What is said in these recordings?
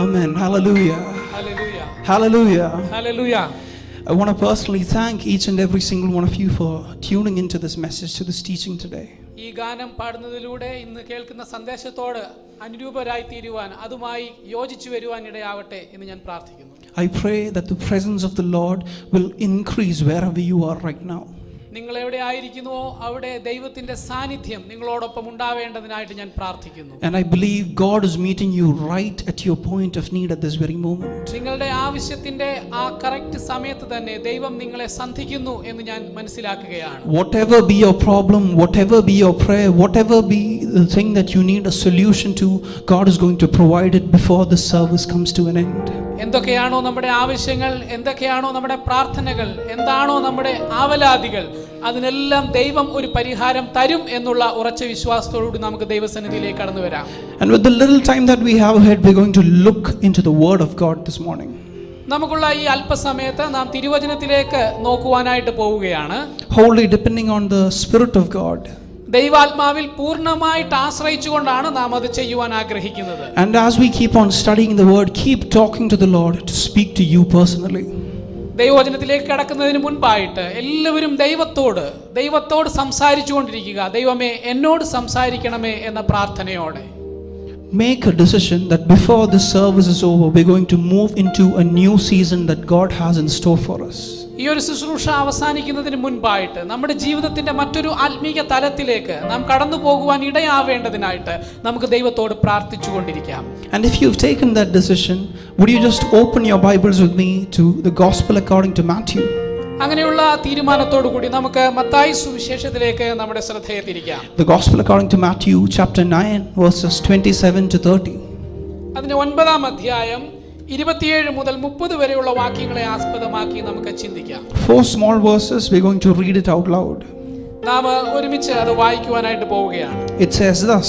Amen. Hallelujah. Hallelujah. Hallelujah. Hallelujah. I want to personally thank each and every single one of you for tuning into this message, to this teaching today. ഈ ഗാനം പാടുന്നതിലൂടെ ഇന്ന് കേൾക്കുന്ന സന്ദേശത്തോട് അനുരൂപരായി തീരുവാൻ, അതുമായി യോജിച്ചു വരുവാൻ ഇടയാവട്ടെ എന്ന് ഞാൻ പ്രാർത്ഥിക്കുന്നു. I pray that the presence of the Lord will increase wherever you are right now. നിങ്ങൾ എവിടെ ആയിരിക്കുന്നുവോ അവിടെ ദൈവത്തിന്റെ സാന്നിധ്യം നിങ്ങളോടൊപ്പം ഉണ്ടാവേണ്ടതിനായിട്ട് ഞാൻ പ്രാർത്ഥിക്കുന്നു. And I believe God is meeting you right at your point of need at this very moment. നിങ്ങളുടെ ആവശ്യത്തിന്റെ ആ കറക്റ്റ് സമയത്ത് തന്നെ ദൈവം നിങ്ങളെ സന്ധിക്കുന്നു എന്ന് ഞാൻ മനസ്സിലാക്കുകയാണ്. Whatever be your problem, whatever be your prayer, whatever be the thing that you need a solution to, God is going to provide it before the service comes to an end. എന്തൊക്കെയാണോ നമ്മുടെ ആവശ്യങ്ങൾ, എന്തൊക്കെയാണോ നമ്മുടെ പ്രാർത്ഥനകൾ, എന്താണോ നമ്മുടെ ആവലാതികൾ, അതിനെല്ലാം ദൈവം ഒരു പരിഹാരം തരും എന്നുള്ള ഉറച്ച വിശ്വാസത്തോടുകൂടി നമുക്ക് ദൈവസന്നിധിയിലേക്ക് കടന്നു വരാം. And with the little time that we have ahead, we're going to look into the Word of God this morning. നമുക്കുള്ള ഈ അല്പസമയത്ത് നാം തിരുവചനത്തിലേക്ക് നോക്കുവാനായിട്ട് പോവുകയാണ്. Wholly depending on the Spirit of God. ദൈവാത്മാവിൽ പൂർണ്ണമായിട്ട് ആശ്രയിച്ചുകൊണ്ടാണ് നാം അത് ചെയ്യുവാൻ ആഗ്രഹിക്കുന്നത്. And as we keep on studying the Word, keep talking to the Lord to speak to you personally. ദൈവവചനത്തിലേക്ക് കടക്കുന്നതിന് മുൻപായിട്ട് എല്ലാവരും ദൈവത്തോട് സംസാരിച്ചു കൊണ്ടിരിക്കുക. ദൈവമേ എന്നോട് സംസാരിക്കണമേ എന്ന പ്രാർത്ഥനയോടെ. Make a decision that before this service is over, we're going to move into a new season that God has in store for us. ഈ ഒരു ശുശ്രൂഷ അവസാനിക്കുന്നതിന് മുൻപായിട്ട് നമ്മുടെ ജീവിതത്തിന്റെ മറ്റൊരു ആത്മീയ തലത്തിലേക്ക് നാം കടന്നു പോകുവാൻ ഇടയാവേണ്ടതിനായിട്ട് നമുക്ക് ദൈവത്തോട് പ്രാർത്ഥിച്ചുകൊണ്ടിരിക്കാം. And if you've taken that decision, would you just open your Bibles with me to the Gospel according to Matthew? അങ്ങനെയുള്ള തീരുമാനത്തോടു കൂടി നമുക്ക് മത്തായി സുവിശേഷത്തിലേക്ക് നമ്മുടെ ശ്രദ്ധയെ തിരിക്കാം. The Gospel according to Matthew chapter 9 verses 27 to 30. അതിന്റെ 9-ാം അധ്യായം 27 മുതൽ 30 വരെയുള്ള വാക്യങ്ങളെ ആസ്പദമാക്കി നമുക്ക് ചിന്തിക്കാം. 4 small verses, we're going to read it out loud. നാം ഒരുമിച്ച് അത് വായിക്കുവാനായിട്ട് പോവുകയാണ്. It says thus: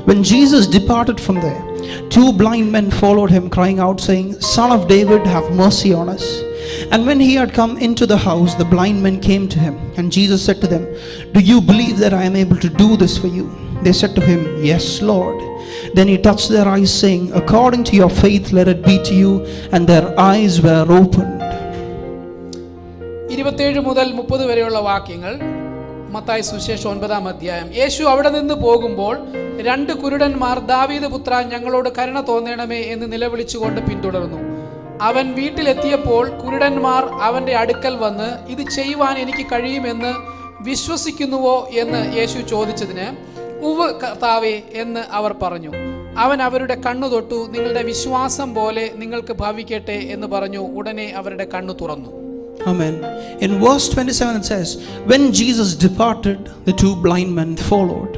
When Jesus departed from there, 2 blind men followed him, crying out, saying, Son of David, have mercy on us. And when he had come into the house, the blind men came to him, and Jesus said to them, Do you believe that I am able to do this for you? They said to him, Yes, Lord. Then he touched their eyes, saying, According to your faith, let it be to you. And their eyes were opened. 27 മുതൽ 30 വരെയുള്ള വാക്യങ്ങൾ മത്തായി സുവിശേഷം 9-ാം അധ്യായം. യേശു അവിടെ നിന്ന് പോകുമ്പോൾ 2 കുരുടന്മാർ, ദാവീദ് പുത്രാ, ഞങ്ങളോട് കരുണ തോന്നണമേ എന്ന് നിലവിളിച്ചുകൊണ്ട് പിന്തുടർന്നു. അവൻ വീട്ടിലെത്തിയപ്പോൾ കുരുടന്മാർ അവന്റെ അടുക്കൽ വന്ന്, ഇത് ചെയ്യുവാൻ എനിക്ക് കഴിയുമെന്ന് വിശ്വസിക്കുന്നുവോ എന്ന് യേശു ചോദിച്ചതിന്, ഉവ്വ് കർത്താവേ എന്ന് അവർ പറഞ്ഞു. അവൻ അവരുടെ കണ്ണു തൊട്ടു, നിങ്ങളുടെ വിശ്വാസം പോലെ നിങ്ങൾക്ക് ഭവിക്കട്ടെ എന്ന് പറഞ്ഞു. ഉടനെ അവരുടെ കണ്ണു തുറന്നു. Amen. In verse 27 it says, When Jesus departed, the 2 blind men followed.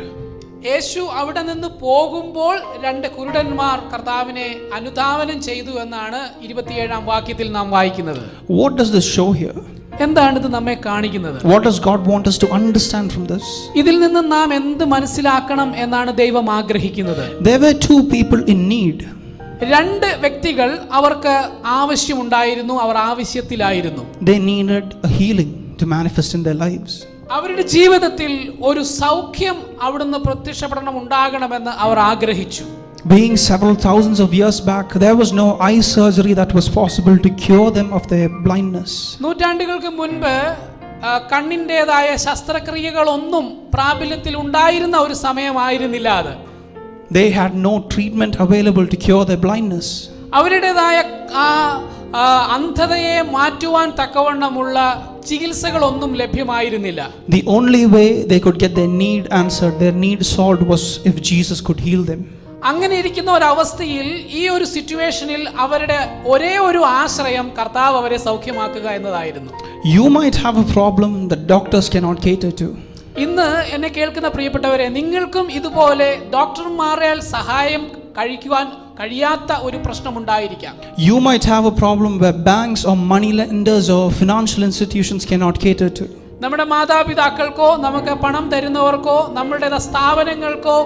യേശു അവിടെ നിന്ന് പോകുമ്പോൾ 2 കുരുടന്മാർ കർത്താവിനെ അനുധാവനം ചെയ്തു എന്നാണ് 27-ാം വാക്യത്തിൽ നാം വായിക്കുന്നത്. What does this show here? എന്താണ് ഇത് നമ്മെ കാണിക്കുന്നത്? What does God want us to understand from this? ഇതിൽ നിന്ന് നാം എന്ത് മനസ്സിലാക്കണം എന്നാണ് ദൈവം ആഗ്രഹിക്കുന്നത്? There were 2 people in need. 2 വ്യക്തികൾ അവർക്ക് ആവശ്യമുണ്ടായിരുന്നു, അവർ ആവശ്യത്തിലായിരുന്നു. They needed a healing to manifest in their lives. അവരുടെ ജീവിതത്തിൽ ഒരു സൗഖ്യം അവിടുന്ന് പ്രത്യക്ഷപ്പെടണം, ഉണ്ടാകണമെന്ന് അവർ ആഗ്രഹിച്ചു. Being several thousands of years back, there was no eye surgery that was possible to cure them of their blindness. നൂറ്റാണ്ടുകൾക്ക് മുൻപ് കണ്ണിൻ്റെതായ ശസ്ത്രക്രിയകളൊന്നും പ്രാബല്യത്തിൽ ഉണ്ടായിരുന്ന ഒരു സമയമായിരുന്നില്ല അത്. They had no treatment available to cure their blindness. അവരുടേതായ അന്ധതയെ മാറ്റുവാൻ തക്കവണ്ണമുള്ള ചികിത്സകളൊന്നും ലഭ്യമായിരുന്നില്ല. The only way they could get their need answered, their need solved, was if Jesus could heal them. അങ്ങനെ ഇരിക്കുന്ന ഒരവസ്ഥയിൽ, ഈ ഒരു സിറ്റുവേഷനിൽ അവരുടെ ഒരേ ഒരു ആശ്രയം കർത്താവ് അവരെ സൗഖ്യമാക്കുക എന്നതായിരുന്നു. You might have a problem that doctors cannot cater to. ഇന്ന് എന്നെ കേൾക്കുന്ന പ്രിയപ്പെട്ടവരെ, നിങ്ങൾക്കും ഇതുപോലെ ഡോക്ടർമാരാൽ സഹായം കഴിക്കുവാൻ കഴിയാത്ത ഒരു പ്രശ്നമുണ്ടായിരിക്കാം. You might have a problem where banks or money lenders or financial institutions cannot cater to. നമ്മുടെ മാതാപിതാക്കൾക്കോ നമുക്ക് പണം തരുന്നവർക്കോ നമ്മളുടെ സ്ഥാപനങ്ങൾക്കോ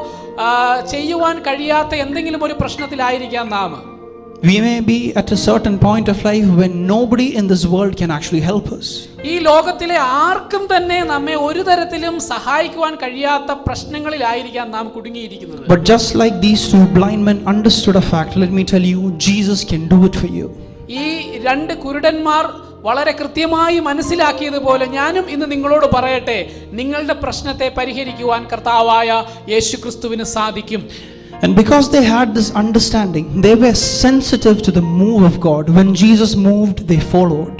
ചെയ്യുവാൻ കഴിയാത്ത എന്തെങ്കിലും ഒരു പ്രശ്നത്തിലായിരിക്കാം നാം. We may be at a certain point of life when nobody in this world can actually help us. ഈ ലോകത്തിലെ ആർക്കും തന്നെ നമ്മെ ഒരു തരത്തിലും സഹായിക്കുവാൻ കഴിയാത്ത പ്രശ്നങ്ങളിലായിരിക്കാം നാം കുടുങ്ങിയിരിക്കുന്നത്. But just like these two blind men understood a fact, let me tell you, Jesus can do it for you. ഈ രണ്ട് കുരുടന്മാർ വളരെ കൃത്യമായി മനസ്സിലാക്കിയതുപോലെ ഞാനും ഇന്ന് നിങ്ങളോട് പറയട്ടെ, നിങ്ങളുടെ പ്രശ്നത്തെ പരിഹരിക്കുവാൻ കർത്താവായ യേശുക്രിസ്തുവിന് സാധിക്കും. And because they had this understanding, they were sensitive to the move of God. When Jesus moved, they followed.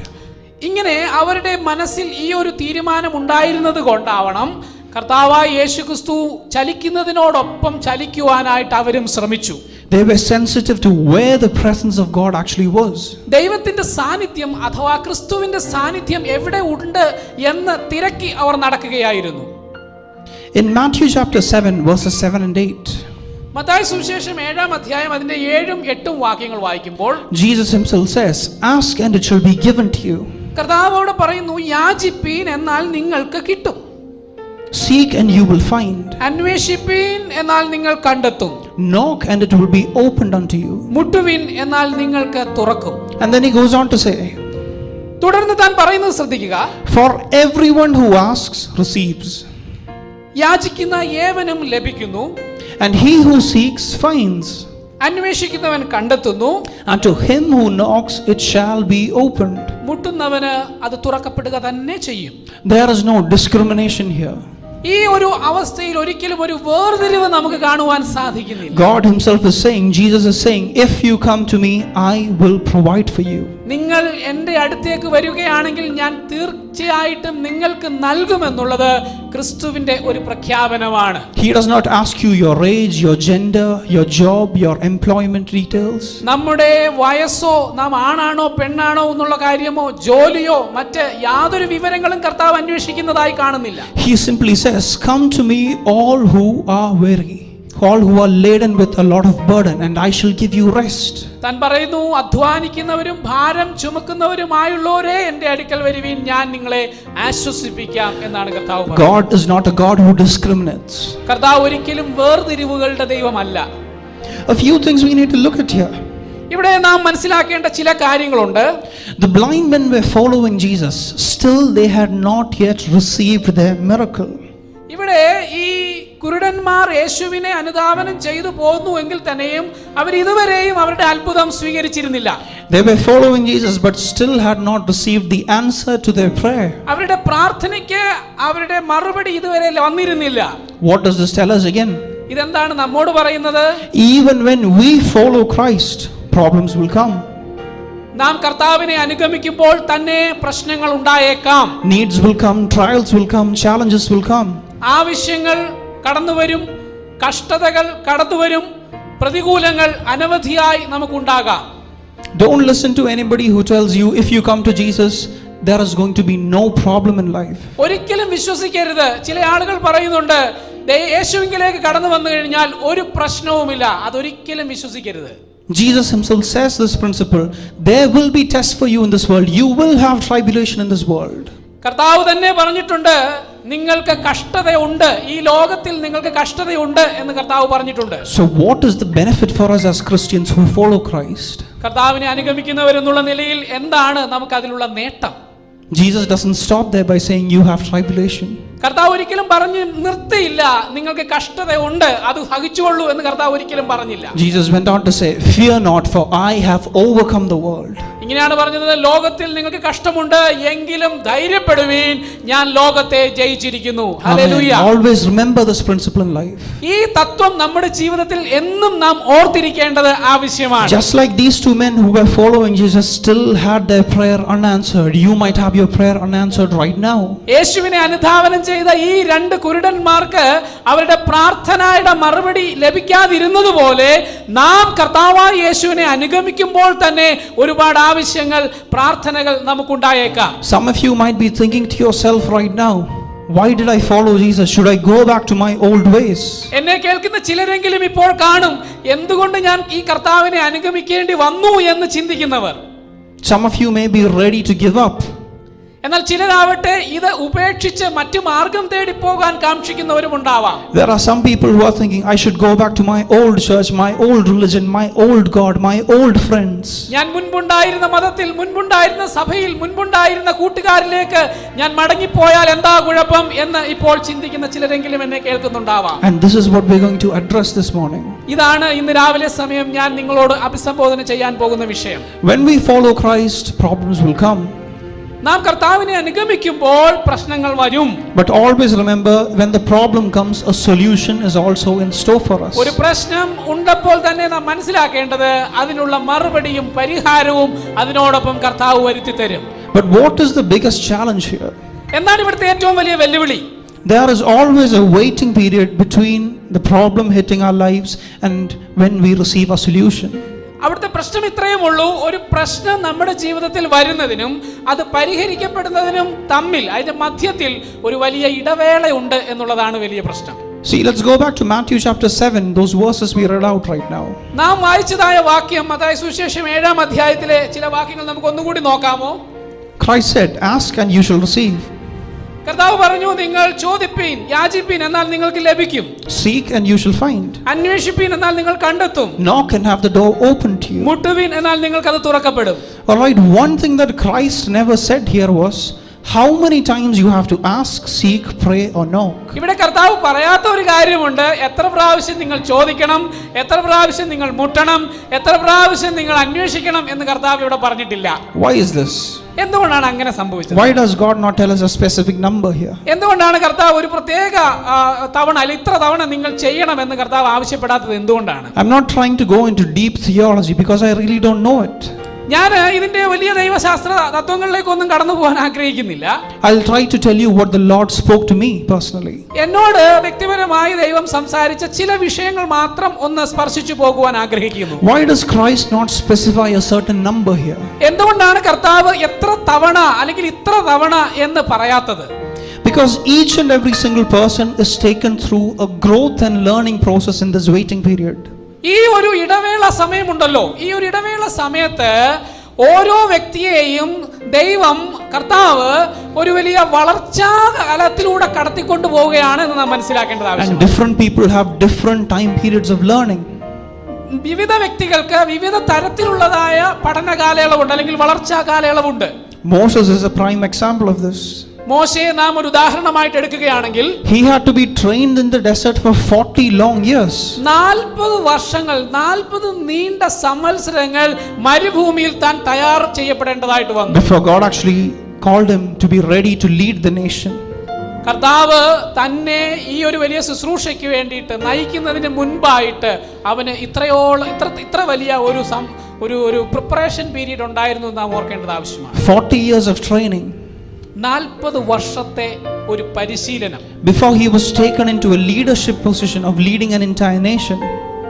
ഇങ്ങനെ അവരുടെ മനസ്സിൽ ഈ ഒരു തീരുമാനം ഉണ്ടായിരുന്നത് കൊണ്ടാവണം കർത്താവായ യേശുക്രിസ്തു ചലിക്കുന്നതിനോടൊപ്പം ചലിക്കുവാനായിട്ട് അവരും ശ്രമിച്ചു. They were sensitive to where the presence of God actually was. ദൈവത്തിന്റെ സാന്നിധ്യം അഥവാ ക്രിസ്തുവിന്റെ സാന്നിധ്യം എവിടെ ഉണ്ട് എന്ന് തിരക്കി അവർ നടക്കുകയായിരുന്നു. In Matthew chapter 7 verses 7 and 8, Mathai സുവിശേഷം 7-ാം അധ്യായം അതിന്റെ 7-ഉം 8-ഉം വാക്യങ്ങൾ വായിക്കുമ്പോൾ Jesus himself says, "Ask and it shall be given to you. കർത്താവോട് പറയുന്നു, യാചിപ്പീൻ എന്നാൽ നിങ്ങൾക്ക് കിട്ടും, Seek and you will find. അന്വേഷിപ്പീൻ എന്നാൽ നിങ്ങൾ കണ്ടെത്തും, Knock and it will be opened unto you." മുട്ടുവിൻ എന്നാൽ നിങ്ങൾക്ക് തുറക്കും. And then he goes on to say, തുടർന്ന് താൻ പറയുന്നത് ശ്രദ്ധിക്കുക, "For everyone who asks receives, യാചിക്കുന്ന ഏവനും ലഭിക്കുന്നു, and he who seeks finds, അന്വേഷിക്കുന്നവൻ കണ്ടെത്തുന്നു, and to him who knocks it shall be opened." മുട്ടുന്നവന് അത് തുറക്കപ്പെടുക തന്നെ ചെയ്യും. There is no discrimination here. ഈ ഒരു അവസ്ഥയിൽ ഒരിക്കലും ഒരു വേർതിരിവ് നമുക്ക് കാണുവാൻ സാധിക്കുന്നില്ല. God himself is saying, Jesus is saying, "If you come to me, I will provide for you." നിങ്ങൾ എൻ്റെ അടുത്തേക്ക് വരികയാണെങ്കിൽ ഞാൻ തീർച്ചയായിട്ടും നിങ്ങൾക്ക് നൽകുമെന്നുള്ളത് ക്രിസ്തുവിന്റെ ഒരു പ്രഖ്യാപനമാണ്. He does not ask you your age, your gender, your job, your employment details. നമ്മുടെ വയസ്സോ നാം ആണാണോ പെണ്ണാണോ എന്നുള്ള കാര്യമോ ജോലിയോ മറ്റ് യാതൊരു വിവരങ്ങളും കർത്താവ് അന്വേഷിക്കുന്നതായി കാണുന്നില്ല. He simply says, "Come to me all who are weary, all who are laden with a lot of burden, and I shall give you rest." താൻ പറയുന്നു, അധ്വാനിക്കുന്നവരും ഭാരം ചുമക്കുന്നവരുമായുള്ളവരെ എൻ്റെ അടുക്കൽ വരുവീൻ, ഞാൻ നിങ്ങളെ ആശ്വസിപ്പിക്കാം എന്നാണ് കർത്താവ് പറയുന്നത്. God is not a God who discriminates. കർത്താവ് ഒരിക്കലും വേർതിരിവുകളുടെ ദൈവമല്ല. A few things we need to look at here. ഇവിടെ നാം മനസ്സിലാക്കേണ്ട ചില കാര്യങ്ങളുണ്ട്. The blind men were following Jesus. Still they had not yet received their miracle. ഇവിടെ ഈ കുരുടന്മാർ യേശുവിനെ അനുധാവനം ചെയ്തു പോന്നു എങ്കിൽ തന്നെയും അവർ ഇതുവരെയും അവരുടെ അത്ഭുതം സ്വീകരിച്ചിരുന്നില്ല. They were following Jesus but still had not received the answer to their prayer. അവരുടെ പ്രാർത്ഥനയ്ക്ക് അവരുടെ മറുപടി ഇതുവരെ വന്നിരുന്നില്ല. What does this tell us again? ഇതെന്താണ് നമ്മോട് പറയുന്നത്? Even when we follow Christ, problems will come. നാം കർത്താവിനെ അനുഗമിക്കുമ്പോൾ തന്നെ പ്രശ്നങ്ങൾ ഉണ്ടായേക്കാം. Needs will come, trials will come, challenges will come. ആവശ്യങ്ങൾ കടന്നുവരും, കഷ്ടതകൾ കടന്നുവരും, പ്രതികൂലങ്ങൾ അനവധിയായി നമുക്കുണ്ടാകാം. Don't listen to anybody who tells you if you come to Jesus there is going to be no problem in life. ഒരിക്കലും വിശ്വസിക്കരുത്. ചില ആളുകൾ പറയുന്നുണ്ട്, യേശുവിലേക്ക് കടന്നു വന്നു കഴിഞ്ഞാൽ ഒരു പ്രശ്നവുമില്ല. അതൊരിക്കലും വിശ്വസിക്കരുത്. Jesus himself says this principle, there will be tests for you in this world. You will have tribulation in this world. കർത്താവ് തന്നെ പറഞ്ഞിട്ടുണ്ട്, നിങ്ങൾക്ക് കഷ്ടതയുണ്ട്, ഈ ലോകത്തിൽ നിങ്ങൾക്ക് കഷ്ടതയുണ്ട് എന്ന് കർത്താവ് പറഞ്ഞിട്ടുണ്ട്. So what is the benefit for us as Christians who follow Christ? കർത്താവിനെ അനുഗമിക്കുന്നവരെന്നുള്ള നിലയിൽ എന്താണ് നമുക്ക് അതിലുള്ള നേട്ടം? Jesus doesn't stop there by saying you have tribulation. കർത്താവ് ഒരിക്കലും പറഞ്ഞു നിർത്തിയില്ല, നിങ്ങൾക്ക് കഷ്ടതയുണ്ട് അത് സഹിച്ചുകൊള്ളൂ എന്ന് കർത്താവ് ഒരിക്കലും പറഞ്ഞില്ല. Jesus went on to say, "Fear not, for I have overcome the world." ഇങ്ങനെയാണ് പറഞ്ഞത്, ലോകത്തിൽ നിങ്ങൾക്ക് കഷ്ടമുണ്ട് എങ്കിലും ധൈര്യപ്പെടുവീൻ, ഞാൻ ലോകത്തെ ജയിച്ചിരിക്കുന്നു. Hallelujah. Always remember this principle in life. ഈ തത്വം നമ്മുടെ ജീവിതത്തിൽ എന്നും നാം ഓർത്തിരിക്കേണ്ടത് ആവശ്യമാണ്. Just like these two men who were following Jesus still had their prayer unanswered, you might have your prayer unanswered right now. യേശുവിനെ അനുധാവനം ചെയ്ത ഈ രണ്ട് കുരുടന്മാർക്ക് അവരുടെ പ്രാർത്ഥനയുടെ മറുപടി ലഭിക്കാതിരുന്നതുപോലെ നാം കർത്താവായ യേശുവിനെ അനുഗമിക്കുമ്പോൾ തന്നെ ഒരുപാട് ആവശ്യങ്ങൾ പ്രാർത്ഥനകൾ നമുക്കുണ്ടായേക്കാം. Some of you might be thinking to yourself right now, why did I follow Jesus? Should I go back to my old ways? എന്നെ കേൾക്കുന്ന ചിലരെങ്കിലും ഇപ്പോൾ കാണും, എന്തുകൊണ്ട് ഞാൻ ഈ കർത്താവിനെ അനുഗമിക്കേണ്ടി വന്നു എന്ന് ചിന്തിക്കുന്നവർ. Some of you may be ready to give up. എന്നാൽ ചിലരാവട്ടെ ഇത് ഉപേക്ഷിച്ച് മറ്റു മാർഗം തേടി പോകാൻ കാക്ഷിക്കുന്നവരുമുണ്ടാവാം. There are some people who are thinking, I should go back to my old church, my old religion, my old God, my old friends. ഞാൻ മുൻപുണ്ടായിരുന്ന മതത്തിൽ, മുൻപുണ്ടായിരുന്ന സഭയിൽ, മുൻപുണ്ടായിരുന്ന കൂട്ടുകാരിലേക്ക് ഞാൻ മടങ്ങിപ്പോയാൽ എന്താ കുഴപ്പം എന്ന് ഇപ്പോൾ ചിന്തിക്കുന്ന ചിലരെങ്കിലും എന്നെ കേൾക്കുന്നുണ്ടാവാം. And this is what we're going to address this morning. ഇതാണ് ഇന്ന് രാവിലെ സമയം ഞാൻ നിങ്ങളോട് അഭിസംബോധന ചെയ്യാൻ പോകുന്ന വിഷയം. When we follow Christ, problems will come. നാം കർത്താവിനെ അനുഗമിക്കുമ്പോൾ പ്രശ്നങ്ങൾ വരും. But always remember, when the problem comes, a solution is also in store for us. ഒരു പ്രശ്നം ഉണ്ടപ്പോൾ തന്നെ നാം മനസ്സിലാക്കേണ്ടത് അതിനുള്ള മറുപടിയും പരിഹാരവും അതിനോടൊപ്പം കർത്താവ് വരുത്തി തരും. But what is the biggest challenge here? എന്താണ് ഇവിടുത്തെ ഏറ്റവും വലിയ വെല്ലുവിളി? There is always a waiting period between the problem hitting our lives and when we receive a solution. അവിടുത്തെ പ്രശ്നം ഇത്രയേ ഉള്ളൂ. ഒരു പ്രശ്നം നമ്മുടെ ജീവിതത്തിൽ വരുന്നതിനും അത് പരിഹരിക്കപ്പെടുന്നതിനും തമ്മിൽ, അതിന്റെ മധ്യത്തിൽ ഒരു വലിയ ഇടവേളയുണ്ട് എന്നുള്ളതാണ് വലിയ പ്രശ്നം. See, let's go back to Matthew chapter 7, those verses we read out right now. നാം വായിച്ചതായ വാക്യം മത്തായി സുവിശേഷം 7-ാം അധ്യായത്തിലെ ചില വാക്യങ്ങൾ നമുക്ക് ഒന്നുകൂടി നോക്കാമോ? Christ said, ask and you shall receive. കർത്താവ് പറഞ്ഞു, നിങ്ങൾ ചോദിപ്പീൻ, യാചിപ്പീൻ, എന്നാൽ നിങ്ങൾക്ക് ലഭിക്കും. Seek and you shall find. അന്വേഷിപ്പീൻ, എന്നാൽ നിങ്ങൾ കണ്ടെത്തും. Knock and have the door opened to you. മുട്ടുവീൻ, എന്നാൽ നിങ്ങൾക്ക് അത് തുറക്കപ്പെടും. All right, one thing that Christ never said here was how many times you have to ask, seek, pray or knock. ഇവിടെ കർത്താവ് പറയാത്ത ഒരു കാര്യമുണ്ട്. എത്ര പ്രാവശ്യം നിങ്ങൾ ചോദിക്കണം, എത്ര പ്രാവശ്യം നിങ്ങൾ മുട്ടണം, എത്ര പ്രാവശ്യം നിങ്ങൾ അന്വേഷിക്കണം എന്ന് കർത്താവ് ഇവിടെ പറഞ്ഞിട്ടില്ല. Why is this? എന്തുകൊണ്ടാണ് അങ്ങനെ സംഭവിച്ചത്? Why does God not tell us a specific number here? എന്തുകൊണ്ടാണ് കർത്താവ് ഒരു പ്രത്യേക തവണ അല്ലെങ്കിൽ ഇത്ര തവണ നിങ്ങൾ ചെയ്യണം എന്ന് കർത്താവ് ആവശ്യപ്പെടാത്തത് എന്തുകൊണ്ടാണ്? I'm not trying to go into deep theology because I really don't know it. ഞാൻ ഇതിന്റെ വലിയ ദൈവശാസ്ത്ര തത്വങ്ങളിലേക്കൊന്നും കടന്നു പോകാൻ ആഗ്രഹിക്കുന്നില്ല. I'll try to tell you what the Lord spoke to me personally. എന്നോട് വ്യക്തിപരമായി ദൈവം സംസാരിച്ച ചില വിഷയങ്ങൾ മാത്രം ഒന്ന് സ്പർശിച്ചു പോകുവാൻ ആഗ്രഹിക്കുന്നു. Why does Christ not specify a certain number here? എന്തുകൊണ്ടാണ് കർത്താവ് എത്ര തവണ അല്ലെങ്കിൽ ഇത്ര തവണ എന്ന് പറയാത്തത്? Because each and every single person is taken through a growth and learning process in this waiting period. ഈ ഒരു ഇടവേള സമയമുണ്ടല്ലോ, ഈ ഒരു ഇടവേള സമയത്ത് ഓരോ വ്യക്തിയെയും ദൈവം കർത്താവ് ഒരു വലിയ വളർച്ചാ കാലത്തിലൂടെ കടത്തിക്കൊണ്ടു പോവുകയാണ് എന്ന് നാം മനസ്സിലാക്കേണ്ടത് ആവശ്യമാണ്. And different people have different time periods of learning. വിവിധ വ്യക്തികൾക്ക് വിവിധ തരത്തിലുള്ളതായ പഠന കാലയളവുണ്ട് അല്ലെങ്കിൽ വളർച്ചാ കാലയളവുണ്ട്. Moses is a prime example of this. മോശയെ നാം ഒരു ഉദാഹരണമായിട്ട് എടുക്കുകയാണെങ്കിൽ He had to be trained in the desert for 40 long years. 40 വർഷങ്ങൾ, 40 നീണ്ട സംവത്സരങ്ങൾ മരുഭൂമിയിൽ താൻ തയ്യാർ ചെയ്യപ്പെടേണ്ടതായിട്ട് വന്നു. Before God actually called him to be ready to lead the nation. കർത്താവ് തന്നെ ഈ ഒരു വലിയ ശുശ്രൂഷയ്ക്ക് വേണ്ടിയിട്ട് നയിക്കുന്നതിന് മുൻപായിട്ട് അവന് ഇത്ര വലിയ ഒരു പ്രിപ്പറേഷൻ പീരീഡ് ഉണ്ടായിരുന്നു എന്ന് നാം ഓർക്കേണ്ടത് ആവശ്യമാണ്. 40 years of training. 40 വർഷത്തെ ഒരു പരിശീലനം. Before he was taken into a leadership position of leading an entire nation.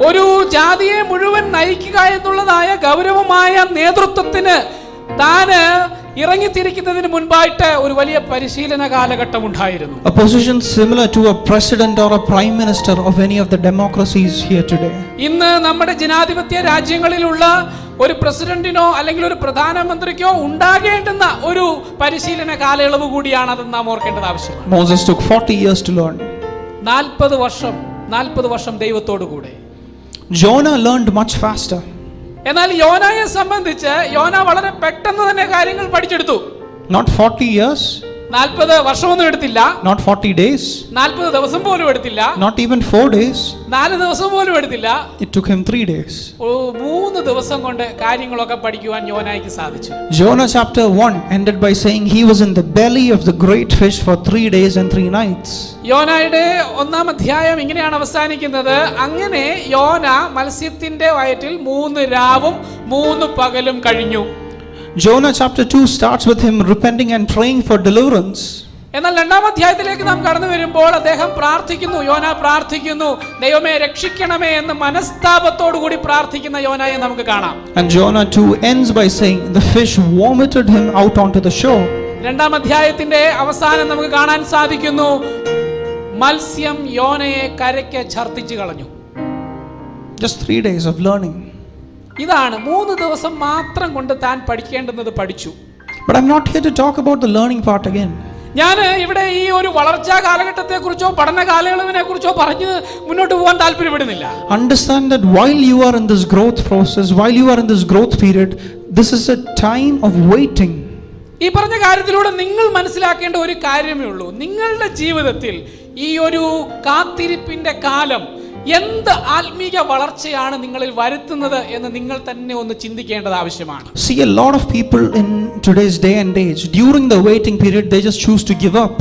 ഒരു ജാതിയെ മുഴുവൻ നയിക്കുക എന്നുള്ളതായ ഗൗരവമായ നേതൃത്വത്തിന് താന് ഇറങ്ങിത്തിരിക്കുന്നതിന് മുൻപായിട്ട് ഒരു വലിയ പരിശീലന കാലഘട്ടം ഉണ്ടായിരുന്നു. A position similar to a president or a prime minister of any of the democracies here today. ഇന്ന് നമ്മുടെ ജനാധിപത്യ രാജ്യങ്ങളിലുള്ള ഒരു പ്രസിഡന്റിനോ അല്ലെങ്കിൽ ഒരു പ്രധാനമന്ത്രിക്കോ ഉണ്ടാകേണ്ടുന്ന ഒരു പരിശീലന കാലയളവ് കൂടിയാണ് അതെന്ന് നാം ഓർക്കേണ്ടത് ആവശ്യമാണ്. Moses took 40 years to learn. 40 വർഷം ദൈവത്തോടു കൂടെ. Jonah learned much faster. എന്നാൽ യോനായെ സംബന്ധിച്ച് യോന വളരെ പെട്ടെന്ന് തന്നെ കാര്യങ്ങൾ പഠിച്ചെടുത്തു. Not 40 years. 40 വർഷമൊന്നും എടുത്തില്ല. Not 40 days. 40 ദിവസം പോലും എടുത്തില്ല. Not even 4 days. 4 ദിവസം പോലും എടുത്തില്ല. It took him 3 days. 3 ദിവസം കൊണ്ട് കാര്യങ്ങളൊക്കെ പഠിക്കുവാൻ യോനായ്ക്ക് സാധിച്ചു. Jonah chapter 1 ended by saying he was in the belly of the great fish for 3 days and 3 nights. യോനായുടെ 1-ാം അധ്യായം ഇങ്ങനെയാണ് അവസാനിക്കുന്നത്. അങ്ങനെ യോന മത്സ്യത്തിന്റെ വയറ്റിൽ 3 രാവും 3 പകലും കഴിഞ്ഞു. Jonah chapter 2 starts with him repenting and praying for deliverance. എന്നാൽ 2-ാം അധ്യായത്തിലേക്ക് നാം കടന്നു വരുമ്പോൾ അദ്ദേഹം പ്രാർത്ഥിക്കുന്നു. യോന പ്രാർത്ഥിക്കുന്നു, ദൈവമേ രക്ഷിക്കണമേ എന്ന് മനസ്താപത്തോടു കൂടി പ്രാർത്ഥിക്കുന്ന യോനായെ നമുക്ക് കാണാം. And Jonah 2 ends by saying the fish vomited him out onto the shore. 2-ാം അധ്യായത്തിന്റെ അവസാനം നമുക്ക് കാണാൻ സാധിക്കുന്നു, മത്സ്യം യോനയെ കരയ്ക്ക് ഛർദ്ദിച്ചു കളഞ്ഞു. Just 3 days of learning. ഇതാണ് 3 ദിവസം മാത്രം കൊണ്ട് താൻ പഠിക്കേണ്ടുന്നത് പഠിച്ചു. But I'm not here to talk about the learning part again. ഞാൻ ഇവിടെ ഈ ഒരു വളർച്ചാ കാലഘട്ടത്തെക്കുറിച്ചോ പഠന കാലയളവിനെ കുറിച്ചോ പറഞ്ഞ് മുന്നോട്ട് പോകാൻ താല്പര്യപ്പെടുന്നില്ല. Understand that while you are in this growth process, while you are in this growth period, this is a time of waiting. ഈ പറഞ്ഞ കാര്യത്തിലൂടെ നിങ്ങൾ മനസ്സിലാക്കേണ്ട ഒരു കാര്യമേ ഉള്ളൂ. നിങ്ങളുടെ ജീവിതത്തിൽ ഈ ഒരു കാത്തിരിപ്പിന്റെ കാലം എന്ത് ആത്മീയ വളർച്ചയാണ് നിങ്ങളിൽ വരുത്തുന്നത് എന്ന് നിങ്ങൾ തന്നെ ഒന്ന് ചിന്തിക്കേണ്ടത് ആവശ്യമാണ്. See, a lot of people in today's day and age, during the waiting period, they just choose to give up.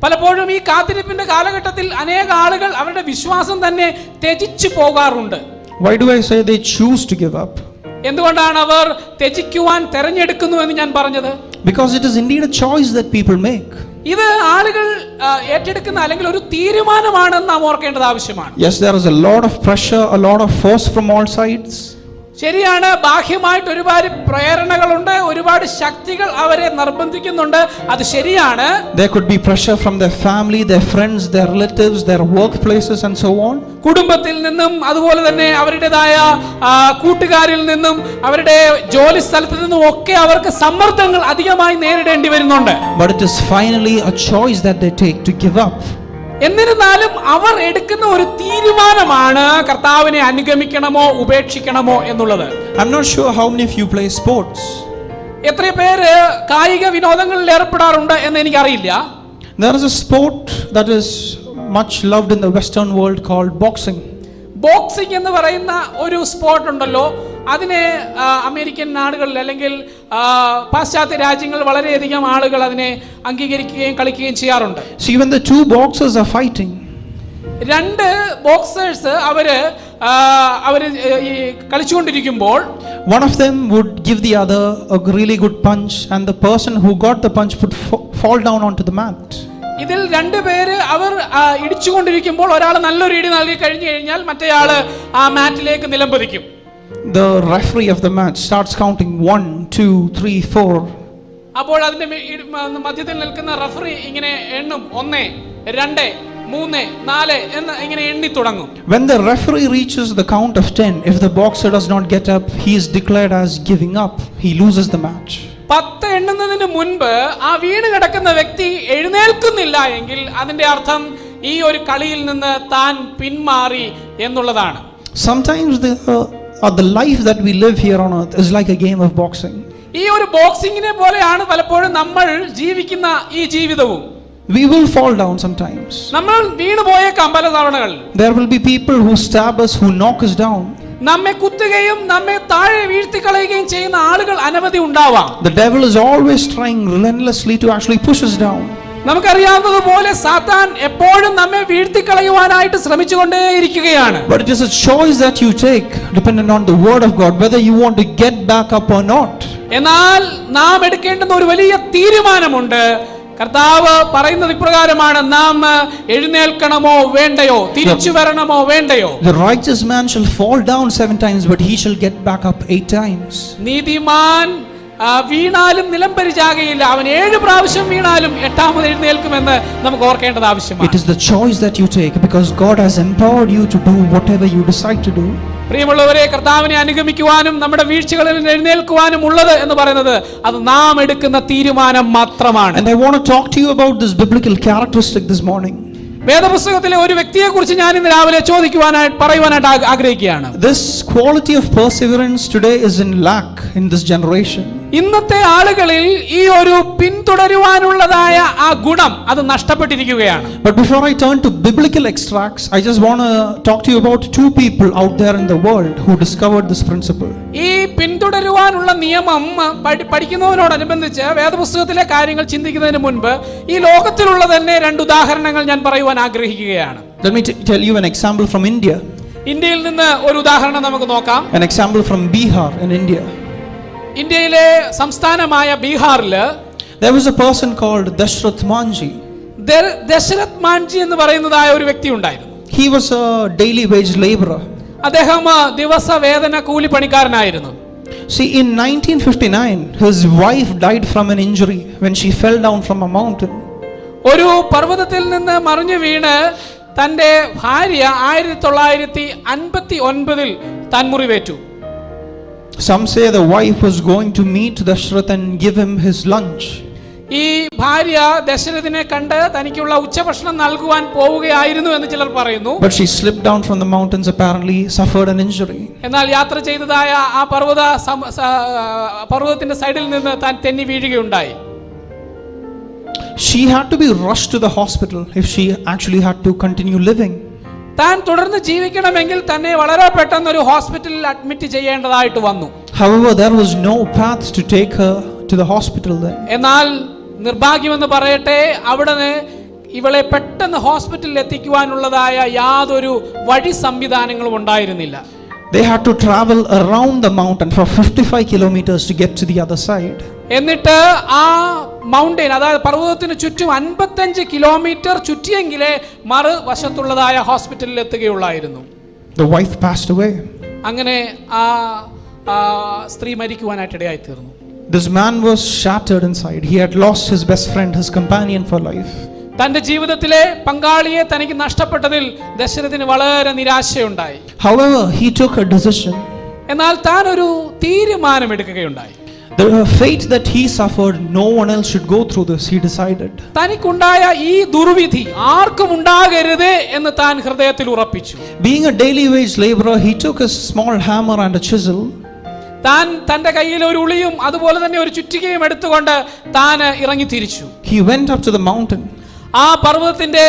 പലപ്പോഴും ഈ കാത്തിരിപ്പിന്റെ കാലഘട്ടത്തിൽ അനേക ആളുകൾ അവരുടെ വിശ്വാസം തന്നെ ത്യജിച്ചു പോകാറുണ്ട്. Why do I say they choose to give up? എന്തുകൊണ്ടാണ് അവർ ത്യജിക്കുവാൻ തെരഞ്ഞെടുക്കുന്നു എന്ന് ഞാൻ പറഞ്ഞത്? Because it is indeed a choice that people make. ഇത് ആളുകൾ ഏറ്റെടുക്കുന്ന അല്ലെങ്കിൽ ഒരു തീരുമാനമാണെന്ന് നാം ഓർക്കേണ്ടത് ആവശ്യമാണ്. Yes, there is a lot of pressure, a lot of force from all sides. ശരിയാണ്, ബാഹ്യമായിട്ട് ഒരുപാട് പ്രേരണകളുണ്ട്, ഒരുപാട് ശക്തികൾ അവരെ നിർബന്ധിക്കുന്നുണ്ട്, അത് ശരിയാണ്. There could be pressure from their family, their friends, their relatives, their workplaces and so on. കുടുംബത്തിൽ നിന്നും അതുപോലെ തന്നെ അവരുടേതായ കൂട്ടുകാരിൽ നിന്നും അവരുടെ ജോലി സ്ഥലത്ത് നിന്നും ഒക്കെ അവർക്ക് സമ്മർദ്ദങ്ങൾ അധികമായി നേരിടേണ്ടി വരുന്നുണ്ട്. But it is finally a choice that they take to give up. എന്നിരുന്നാലും അവർ എടുക്കുന്ന ഒരു തീരുമാനമാണ് കർത്താവിനെ അനുഗമിക്കണമോ ഉപേക്ഷിക്കണമോ എന്നുള്ളത്. I'm not sure how many of you play sports. എത്ര പേര് കായിക വിനോദങ്ങളിൽ ഏർപ്പെടാറുണ്ട് എന്ന് എനിക്കറിയില്ല. There is a sport that is much loved in the Western world called boxing. Boxing എന്ന് പറയുന്ന ഒരു സ്പോർട്ട് ഉണ്ടല്ലോ, അതിനെ അമേരിക്കൻ നാടുകളിൽ അല്ലെങ്കിൽ പാശ്ചാത്യ രാജ്യങ്ങളിൽ വളരെയധികം ആളുകൾ അതിനെ അംഗീകരിക്കുകയും കളിക്കുകയും ചെയ്യാറുണ്ട്. See, when the two boxers are fighting, രണ്ട് ബോക്സേഴ്സ് അവര് ഈ കളിച്ചുകൊണ്ടിരിക്കുമ്പോൾ one of them would give the other a really good punch, and the person who got the punch would fall down onto the mat. ഇതിൽ രണ്ടുപേര് അവർ ഇടിച്ചുകൊണ്ടിരിക്കുമ്പോൾ ഒരാൾ നല്ലൊരു ഇടി നൽകി കഴിഞ്ഞു കഴിഞ്ഞാൽ മറ്റേയാള് ആ മാറ്റിലേക്ക് നിലംപതിക്കും. The referee of the match starts counting 1, 2, 3, 4. അപ്പോൾ അതിന്റെ മധ്യത്തിൽ നിൽക്കുന്ന റഫറി ഇങ്ങനെ എണ്ണും, 1, 2, 3, 4 എന്ന് ഇങ്ങനെ എണ്ണി തുടങ്ങും. When the referee reaches the count of 10, if the boxer does not get up, he is declared as giving up. He loses the match. 10 എണ്ണുന്നതിന് മുൻപ് ആ വീണ് കിടക്കുന്ന വ്യക്തി എഴുന്നേൽക്കുന്നില്ല എങ്കിൽ അതിന്റെ അർത്ഥം ഈ ഒരു കളിയിൽ നിന്ന് താൻ പിന്മാറി എന്നുള്ളതാണ്. Sometimes the life that we live here on earth is like a game of boxing. ഈ ഒരു ബോക്സിങ്ങിനെ പോലെയാണ് പലപ്പോഴും നമ്മൾ ജീവിക്കുന്ന ഈ ജീവിതവും. We will fall down sometimes. നമ്മൾ വീണു പോയേക്കാം പല തവണകൾ. There will be people who stab us, who knock us down. നമ്മെ കുത്തുകയും നമ്മെ താഴെ വീഴ്ത്തിക്കളയുകയും ചെയ്യുന്ന ആളുകൾ അനവധി ഉണ്ടാവാം. The devil is always trying relentlessly to actually push us down. നമുക്കറിയാവുന്നതുപോലെ സാത്താൻ എപ്പോഴും നമ്മെ വീഴ്ത്തിക്കളയുവാനായിട്ട് ശ്രമിച്ചുകൊണ്ടേയിരിക്കുകയാണ്. But it is a choice that you take depending on the word of God, whether you want to get back up or not. എന്നാൽ നാം എടുക്കേണ്ടുന്ന ഒരു വലിയ തീരുമാനമുണ്ട്. കർത്താവ് പറയുന്നത് ഇപ്രകാരമാണ്, നാം എഴുന്നേൽക്കണമോ വേണ്ടയോ, തിരിച്ചു വരണമോ വേണ്ടയോ. The righteous man shall fall down 7 times, but he shall get back up 8 times. നീതിമാൻ വീണാലും നിലംപരിചാകയില്ല, അവൻ 7 പ്രാവശ്യം വീണാലും 8ാമത് എഴുന്നേൽക്കുമെന്ന് നമുക്ക് ഓർക്കേണ്ടത് ആവശ്യമാണ്. It is the choice that you take because God has empowered you to do whatever you decide to do. പ്രിയമുള്ളവരെ, കർത്താവിനെ അനുഗമിക്കുവാനും നമ്മുടെ വീഴ്ചകളിൽ എഴുന്നേൽക്കുവാനും ഉള്ളത് എന്ന് പറയുന്നത് അത് നാം എടുക്കുന്ന തീരുമാനം മാത്രമാണ്. And I want to talk to you about this biblical characteristic this morning. വേദപുസ്തകത്തിലെ ഒരു വ്യക്തിയെ കുറിച്ച് ഞാൻ ഇന്ന് രാവിലെ പറയുവാനായിട്ട് ആഗ്രഹിക്കുകയാണ്. This quality of perseverance today is in lack in this generation. ഇന്നത്തെ ആളുകളിൽ ഈ ഒരു പിന്തുടരുവാനുള്ളതായ ആ ഗുണം അത് നഷ്ടപ്പെട്ടിരിക്കുകയാണ്. But before I turn to biblical extracts, I just want to talk to you about 2 people out there in the world who discovered this principle. ഈ പിന്തുടരുവാനുള്ള നിയമം പഠിക്കുന്നതിനോടനുബന്ധിച്ച് വേദപുസ്തകത്തിലെ കാര്യങ്ങൾ ചിന്തിക്കുന്നതിന് മുൻപ് ഈ ലോകത്തിലുള്ള തന്നെ 2 ഉദാഹരണങ്ങൾ ഞാൻ പറയുവാൻ ആഗ്രഹിക്കുകയാണ്. Let me tell you an example from India. ഇന്ത്യയിൽ നിന്ന് ഒരു ഉദാഹരണം നമുക്ക് നോക്കാം. An example from Bihar in India. ഇന്ത്യയിലെ സംസ്ഥാനമായ ബീഹാറില് there was a person called Dashrath Manji. Dasharath Manjhi എന്ന് പറയുന്നതായ ഒരു വ്യക്തി ഉണ്ടായിരുന്നു. He was a daily wage laborer. അദ്ദേഹം ദിവസവേതന കൂലിപ്പണിക്കാരനായിരുന്നു. See, in 1959 his wife died from an injury when she fell down from a mountain. ഒരു പർവ്വതത്തിൽ നിന്ന് മറിഞ്ഞു വീണ് തന്റെ ഭാര്യ 1959 താൻ മുറിവേറ്റു. Some say the wife was going to meet Dashrath and give him his lunch. ഈ ഭാര്യ ദശരഥനെ കണ്ട് തനിക്കുള്ള ഉച്ചഭക്ഷണം നൽകുവാൻ പോവുകയായിരുന്നു എന്ന് ചിലർ പറയുന്നു. But she slipped down from the mountains, apparently suffered an injury. എന്നാൽ യാത്ര ചെയ്തതായ ആ പർവ്വതത്തിന്റെ സൈഡിൽ നിന്ന് താൻ തെന്നി വീഴുകയുണ്ടായി. She had to be rushed to the hospital if she actually had to continue living. താൻ തുടർന്ന് ജീവിക്കണമെങ്കിൽ തന്നെ വളരെ പെട്ടെന്ന് ഒരു ഹോസ്പിറ്റലിൽ അഡ്മിറ്റ് ചെയ്യേണ്ടതായിട്ട് വന്നു. However, there was no path to take her to the hospital then. എന്നാൽ നിർഭാഗ്യമെന്ന് പറയട്ടെ, അവിടെ ഇവളെ പെട്ടെന്ന് ഹോസ്പിറ്റലിൽ എത്തിക്കുവാനുള്ളതായ യാതൊരു വഴി സംവിധാനങ്ങളും ഉണ്ടായിരുന്നില്ല. They had to travel around the mountain for 55 kilometers to get to the other side. എന്നിട്ട് ആ മൗണ്ടൻ, അതായത് പർവ്വതത്തിന് ചുറ്റും 55 കിലോമീറ്റർ ചുറ്റിയെങ്കിലേ മറുവശത്തുള്ളതായ ഹോസ്പിറ്റലിൽ എത്തുകയുള്ളായിരുന്നു. The wife passed away. അങ്ങനെ ആ സ്ത്രീ മരിക്കുവാനായിട്ടിടയായി തീർന്നു. This man was shattered inside. He had lost his best friend, his companion for life. തന്റെ ജീവിതത്തിലെ പങ്കാളിയെ തനിക്ക് നഷ്ടപ്പെട്ടതിൽ ദശരഥന് വളരെ നിരാശയുണ്ടായി. However, he took a decision. എന്നാൽ താൻ ഒരു തീരുമാനമെടുക്കുകയുണ്ടായി. The fate that he suffered, no one else should go through this, he decided. തനിക്കുണ്ടായ ഈ ദുർവിധി ആർക്കും ഉണ്ടാകരുത് എന്ന് താൻ ഹൃദയത്തിൽ ഉറപ്പിച്ചു. Being a daily wage laborer, he took a small hammer and a chisel. താൻ തന്റെ കയ്യിൽ ഒരു ഉളിയും അതുപോലെ തന്നെ ഒരു ചുറ്റികയും എടുത്തുകൊണ്ട് താൻ ഇറങ്ങി തിരിച്ചു. He went up to the mountain. ആ പർവ്വതത്തിന്റെ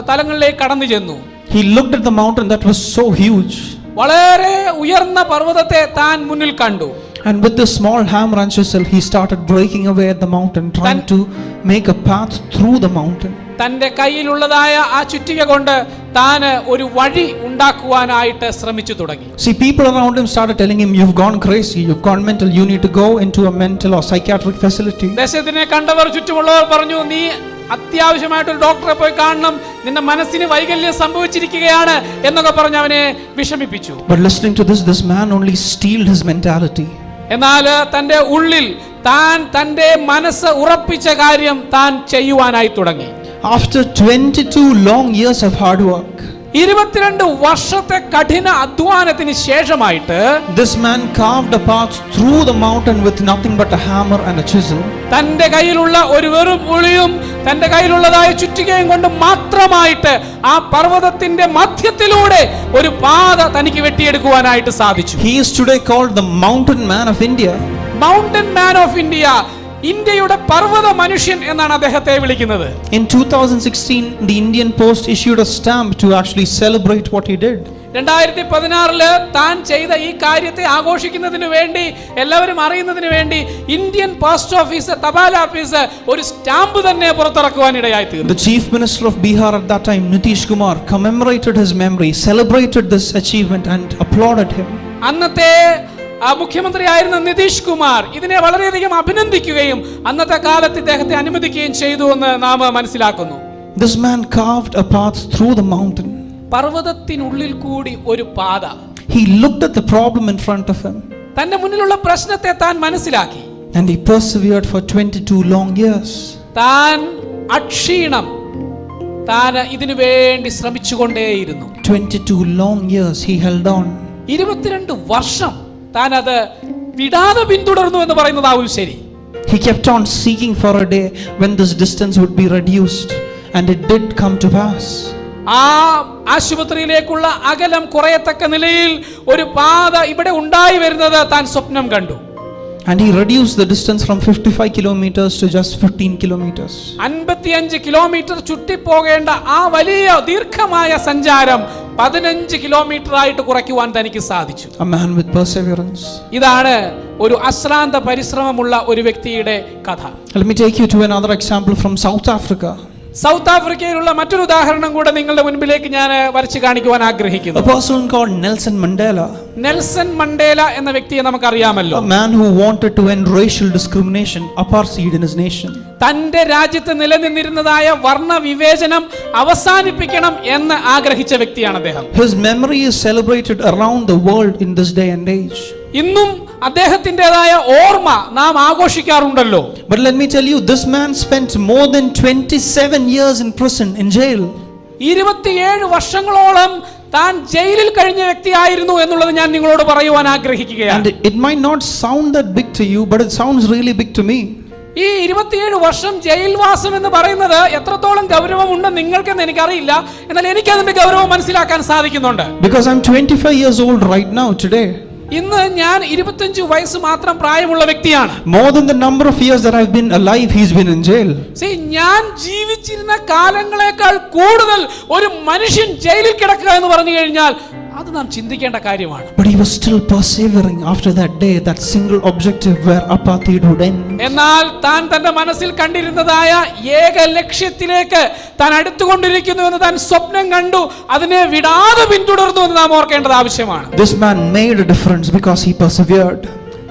തലങ്ങളിലേക്ക് കടന്നു ചെന്നു. He looked at the mountain that was so huge. വളരെ ഉയർന്ന പർവ്വതത്തെ താൻ മുന്നിൽ കണ്ടു. And with the small hammer and chisel, he started breaking away at the mountain, trying to make a path through the mountain. തന്റെ കയ്യിലുള്ളതായ ആ ചുറ്റിക കൊണ്ട് താൻ ഒരു വഴി ഉണ്ടാക്കുവാനായിട്ട് ശ്രമിച്ചു തുടങ്ങി. See, people around him started telling him, "You've gone crazy, you've gone mental, you need to go into a mental or psychiatric facility." ദശരഥനെ കണ്ടവർ, ചുറ്റുമുള്ളവർ പറഞ്ഞു, നീ അത്യാവശ്യമായിട്ട് ഒരു ഡോക്ടറെ പോയി കാണണം, നിന്റെ മനസ്സിന് വൈകല്യം സംഭവിച്ചിരിക്കുകയാണ് എന്നൊക്കെ പറഞ്ഞ് അവനെ വിഷമിപ്പിച്ചു. But listening to this man only steeled his mentality. എന്നാൽ തന്റെ ഉള്ളിൽ താൻ തന്റെ മനസ്സ് ഉറപ്പിച്ച കാര്യം താൻ ചെയ്യുവാനായി തുടങ്ങി. After 22 long years of hard work, 22 വർഷത്തെ കഠിന അധ്വാനത്തിന് ശേഷമായിട്ട് this man carved a path through the mountain with nothing but a hammer and a chisel. തന്റെ കയ്യിലുള്ള ഒരു വെറും ഉളിയും തന്റെ കയ്യിലുള്ളതായ ചുറ്റികയും കൊണ്ട് മാത്രമായിട്ട് ആ പർവ്വതത്തിന്റെ മധ്യത്തിലൂടെ ഒരു പാത തനിക്ക് വെട്ടിയെടുക്കുവാനായിട്ട് സാധിച്ചു. He is today called the mountain man of India. Mountain man of India, ഇന്ത്യയുടെ പർവ്വത മനുഷ്യൻ എന്നാണ് അദ്ദേഹത്തെ വിളിക്കുന്നത്. In 2016, the Indian Post issued a stamp to actually celebrate what he did. 2016 താൻ ചെയ്ത ഈ കാര്യത്തെ ആഘോഷിക്കുന്നതിന് വേണ്ടി, എല്ലാവരും അറിയുന്നതിന് വേണ്ടി ഇന്ത്യൻ പോസ്റ്റ് ഓഫീസ്, തപാൽ ഓഫീസ് ഒരു സ്റ്റാമ്പ് തന്നെ പുറത്തിറക്കുവാനിടയായി തീർന്നു. The chief minister of Bihar at that time, Nitish Kumar, commemorated his memory, celebrated this achievement and applauded him. അന്നത്തെ മുഖ്യമന്ത്രിയായിരുന്ന നിതീഷ് കുമാർ ഇതിനെ വളരെയധികം അഭിനന്ദിക്കുകയും അന്നത്തെ കാലത്ത് ഇദ്ദേഹത്തെ അനുമതിക്കുകയും ചെയ്തു എന്ന് നാം മനസ്സിലാക്കുന്നു. This man carved a path through the mountain. പർവ്വതത്തിനുള്ളിൽ കൂടി ഒരു പാത. He looked at the problem in front of him. തന്റെ മുന്നിലുള്ള പ്രശ്നത്തെ താൻ മനസ്സിലാക്കി. And he persevered for 22 long years. താൻ അക്ഷീണം താൻ ഇതിനു വേണ്ടി ശ്രമിച്ചുകൊണ്ടേയിരുന്നു. 22 long years he held on. 22 വർഷം താൻ അത് വിടാതെ പിന്തുടർന്നു എന്ന് പറയുന്നതാവും ശരി. He kept on seeking for a day when this distance would be reduced, and it did come to pass. ആ ആശുപത്രിയിലേക്കുള്ള അകലം കുറയത്തക്ക നിലയിൽ ഒരു പാത ഇവിടെ ഉണ്ടായി വരുന്നത് താൻ സ്വപ്നം കണ്ടു. And he reduced the distance from 55 kilometers to just 15 kilometers. 55 kilometre ചുറ്റിപ്പോകേണ്ട ആ വലിയ ദീർഘമായ സഞ്ചാരം 15 കിലോമീറ്റർ ആയിട്ട് കുറയ്ക്കുവാൻ തനിക്ക് സാധിച്ചു. A man with perseverance. ഇതാണ് ഒരു അശ്രാന്ത പരിശ്രമമുള്ള ഒരു വ്യക്തിയുടെ കഥ. Let me take you to another example from South Africa. South ആഫ്രിക്കയിലുള്ള മറ്റൊരു ഉദാഹരണം കൂടെ നിങ്ങളുടെ മുൻപിലേക്ക് ഞാൻ വരച്ചു കാണിക്കുവാൻ ആഗ്രഹിക്കുന്നു. A person called Nelson Mandela. Nelson Mandela എന്ന വ്യക്തിയെ നമുക്കറിയാമല്ലോ. A man who wanted to end racial discrimination, apartheid in his nation. തന്റെ രാജ്യത്ത് നിലനിന്നിരുന്നതായ വർണ്ണ വിവേചനം അവസാനിപ്പിക്കണം എന്ന് ആഗ്രഹിച്ച വ്യക്തിയാണ് അദ്ദേഹം. His memory is celebrated around the world in this day and age. ഇന്നും അദ്ദേഹത്തിൻ്റെതായ ഓർമ്മ നാം ആഘോഷിക്കാറുണ്ടല്ലോ. But let me tell you, this man spent more than 27 years in prison, in jail. 27 വർഷങ്ങളോളം താൻ ജയിലിൽ കഴിഞ്ഞ വ്യക്തിയായിരുന്നു എന്നുള്ളത് ഞാൻ നിങ്ങളോട് പറയുവാൻ ആഗ്രഹിക്കുകയാണ്. And it might not sound that big to you, but it sounds really big to me. ഈ 27 വർഷം ജയിൽവാസം എന്ന് പറയുന്നത് എത്രത്തോളം ഗൗരവമുണ്ടെന്ന് നിങ്ങൾക്കെന്ന് എനിക്കറിയില്ല. എന്നാൽ എനിക്ക് അതിന്റെ ഗൗരവം മനസ്സിലാക്കാൻ സാധിക്കുന്നുണ്ട്. Because I'm 25 years old right now today. ഇന്ന് ഞാൻ 25 വയസ്സ് മാത്രം പ്രായമുള്ള വ്യക്തിയാണ്. More than the number of years that I've been alive, he's been in jail. See, ഞാൻ ജീവിച്ചിരുന്ന കാലങ്ങളെക്കാൾ കൂടുതൽ ഒരു മനുഷ്യൻ ജയിലിൽ കിടക്കുക എന്ന് പറഞ്ഞു കഴിഞ്ഞാൽ അത് നാം ചിന്തിക്കേണ്ട കാര്യമാണ്. But he was still persevering after that day, that single objective where apartheid would end. എന്നാൽ താൻ തന്റെ മനസ്സിൽ കണ്ടിരുന്നതായ ഏക ലക്ഷ്യത്തിലേക്ക് താൻ അടുത്തുകൊണ്ടിരിക്കുന്നു എന്ന് താൻ സ്വപ്നം കണ്ടു, അതിനെ വിടാതെ പിന്തുടർന്നു എന്ന് നാം ഓർക്കേണ്ടത് ആവശ്യമാണ്. This man made a difference because he persevered.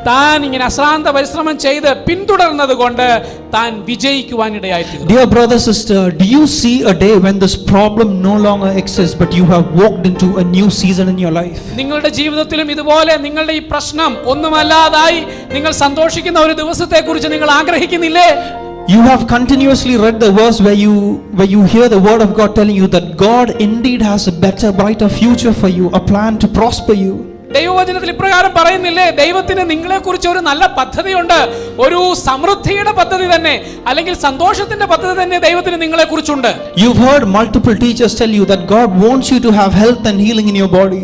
താൻ ഇങ്ങനെ അശ്രാന്ത പരിശ്രമം ചെയ്ത് പിന്തുടർന്നത് കൊണ്ട് താൻ വിജയിക്കുവാനിടയായിത്തീർന്നു. Dear brother, sister, do you see a day when this problem no longer exists, but you have walked into a new season in your life? നിങ്ങളുടെ ജീവിതത്തിലും ഇതുപോലെ നിങ്ങളുടെ ഈ പ്രശ്നം ഒന്നുമല്ലാതായി നിങ്ങൾ സന്തോഷിക്കുന്ന ഒരു ദിവസത്തെക്കുറിച്ച് നിങ്ങൾ ആഗ്രഹിക്കുന്നില്ലേ? You have continuously read the verse where you hear the word of God telling you that God indeed has a better, brighter future for you, a plan to prosper you. ദൈവവചനത്തിൽ ഇപ്രകാരം പറയുന്നില്ലേ, ദൈവത്തിന് നിങ്ങളെക്കുറിച്ച് ഒരു നല്ല പദ്ധതിയുണ്ട്, ഒരു സമൃദ്ധിയുടെ പദ്ധതി തന്നെ, അല്ലെങ്കിൽ സന്തോഷത്തിന്റെ പദ്ധതി തന്നെ ദൈവത്തിന് നിങ്ങളെക്കുറിച്ചുണ്ട്. You've heard multiple teachers tell you that God wants you to have health and healing in your body.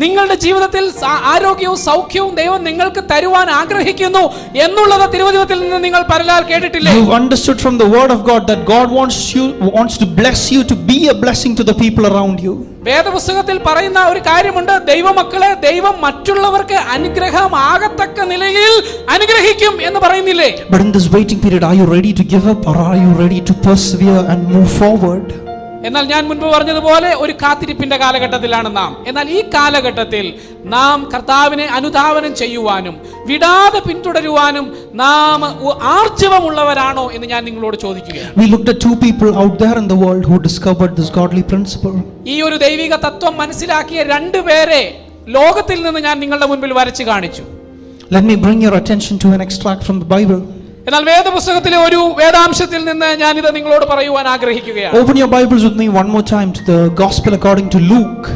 നിങ്ങളുടെ ജീവിതത്തിൽ ആരോഗ്യവും സൗഖ്യവും ദൈവം നിങ്ങൾക്ക് തരുവാൻ ആഗ്രഹിക്കുന്നു എന്നുള്ളത് തിരുവചനത്തിൽ നിന്ന് നിങ്ങൾ പലരാൽ കേട്ടിട്ടില്ലേ? You've understood from the word of God that God wants to bless you to be a blessing to the people around you. വേദപുസ്തകത്തിൽ പറയുന്ന ഒരു കാര്യമുണ്ട്, ദൈവമക്കളെ ദൈവം മറ്റുള്ളവർക്ക് അനുഗ്രഹമാകത്തക്ക നിലയിൽ അനുഗ്രഹിക്കും എന്ന് പറയുന്നില്ലേ? But in this waiting period, are you ready to give up or are you ready to persevere and move forward? എന്നാൽ ഞാൻ മുൻപ് പറഞ്ഞതുപോലെ ഒരു കാത്തിരിപ്പിന്റെ കാലഘട്ടത്തിലാണ് നാം. എന്നാൽ ഈ കാലഘട്ടത്തിൽ നാം കർത്താവിനെ അനുധാവനം ചെയ്യുവാനും വിടാതെ പിന്തുടരുവാനും നാം ആർജവമുള്ളവരാണോ എന്ന് ഞാൻ നിങ്ങളോട് ചോദിക്കുകയാണ്. We looked at two people out there in the world who discovered this godly principle. ഈ ഒരു ദൈവിക തത്വം മനസ്സിലാക്കിയ രണ്ടുപേരെ ലോകത്തിൽ നിന്ന് ഞാൻ നിങ്ങളുടെ മുൻപിൽ വരച്ചു കാണിച്ചു. Let me bring your attention to an extract from the Bible. എന്നാൽ വേദപുസ്തകത്തിലെ ഒരു വേദാംശത്തിൽ നിന്ന് ഞാൻ ഇത് നിങ്ങളോട് പറയുവാൻ ആഗ്രഹിക്കുകയാണ്. Open your Bibles with me one more time to the Gospel according to Luke.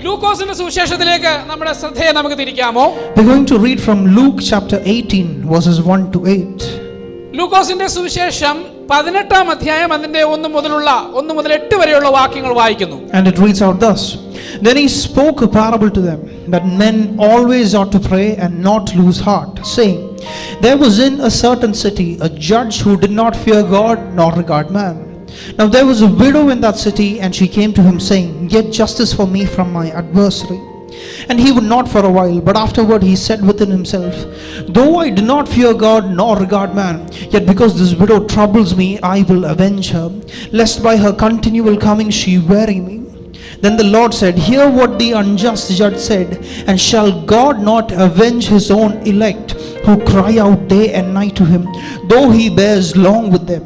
ലൂക്കോസിന്റെ സുവിശേഷത്തിലേക്ക് നമ്മുടെ ശ്രദ്ധയെ നമുക്ക് തിരിക്കാമോ? We're going to read from Luke chapter 18 verses 1 to 8. ലൂക്കോസിന്റെ സുവിശേഷം 18-ാം അധ്യായം അതിന്റെ 1 മുതൽ 8 വരെയുള്ള വാക്യങ്ങൾ വായിക്കുന്നു. And it reads out thus: Then he spoke a parable to them, that men always ought to pray and not lose heart, saying, There was in a certain city a judge who did not fear God nor regard man. Now there was a widow in that city, and she came to him, saying, Get justice for me from my adversary. And he would not for a while, but afterward he said within himself, Though I do not fear God nor regard man, yet because this widow troubles me, I will avenge her, lest by her continual coming she weary me. Then the Lord said, Hear what the unjust judge said, and shall God not avenge his own elect, who cry out day and night to him, though he bears long with them?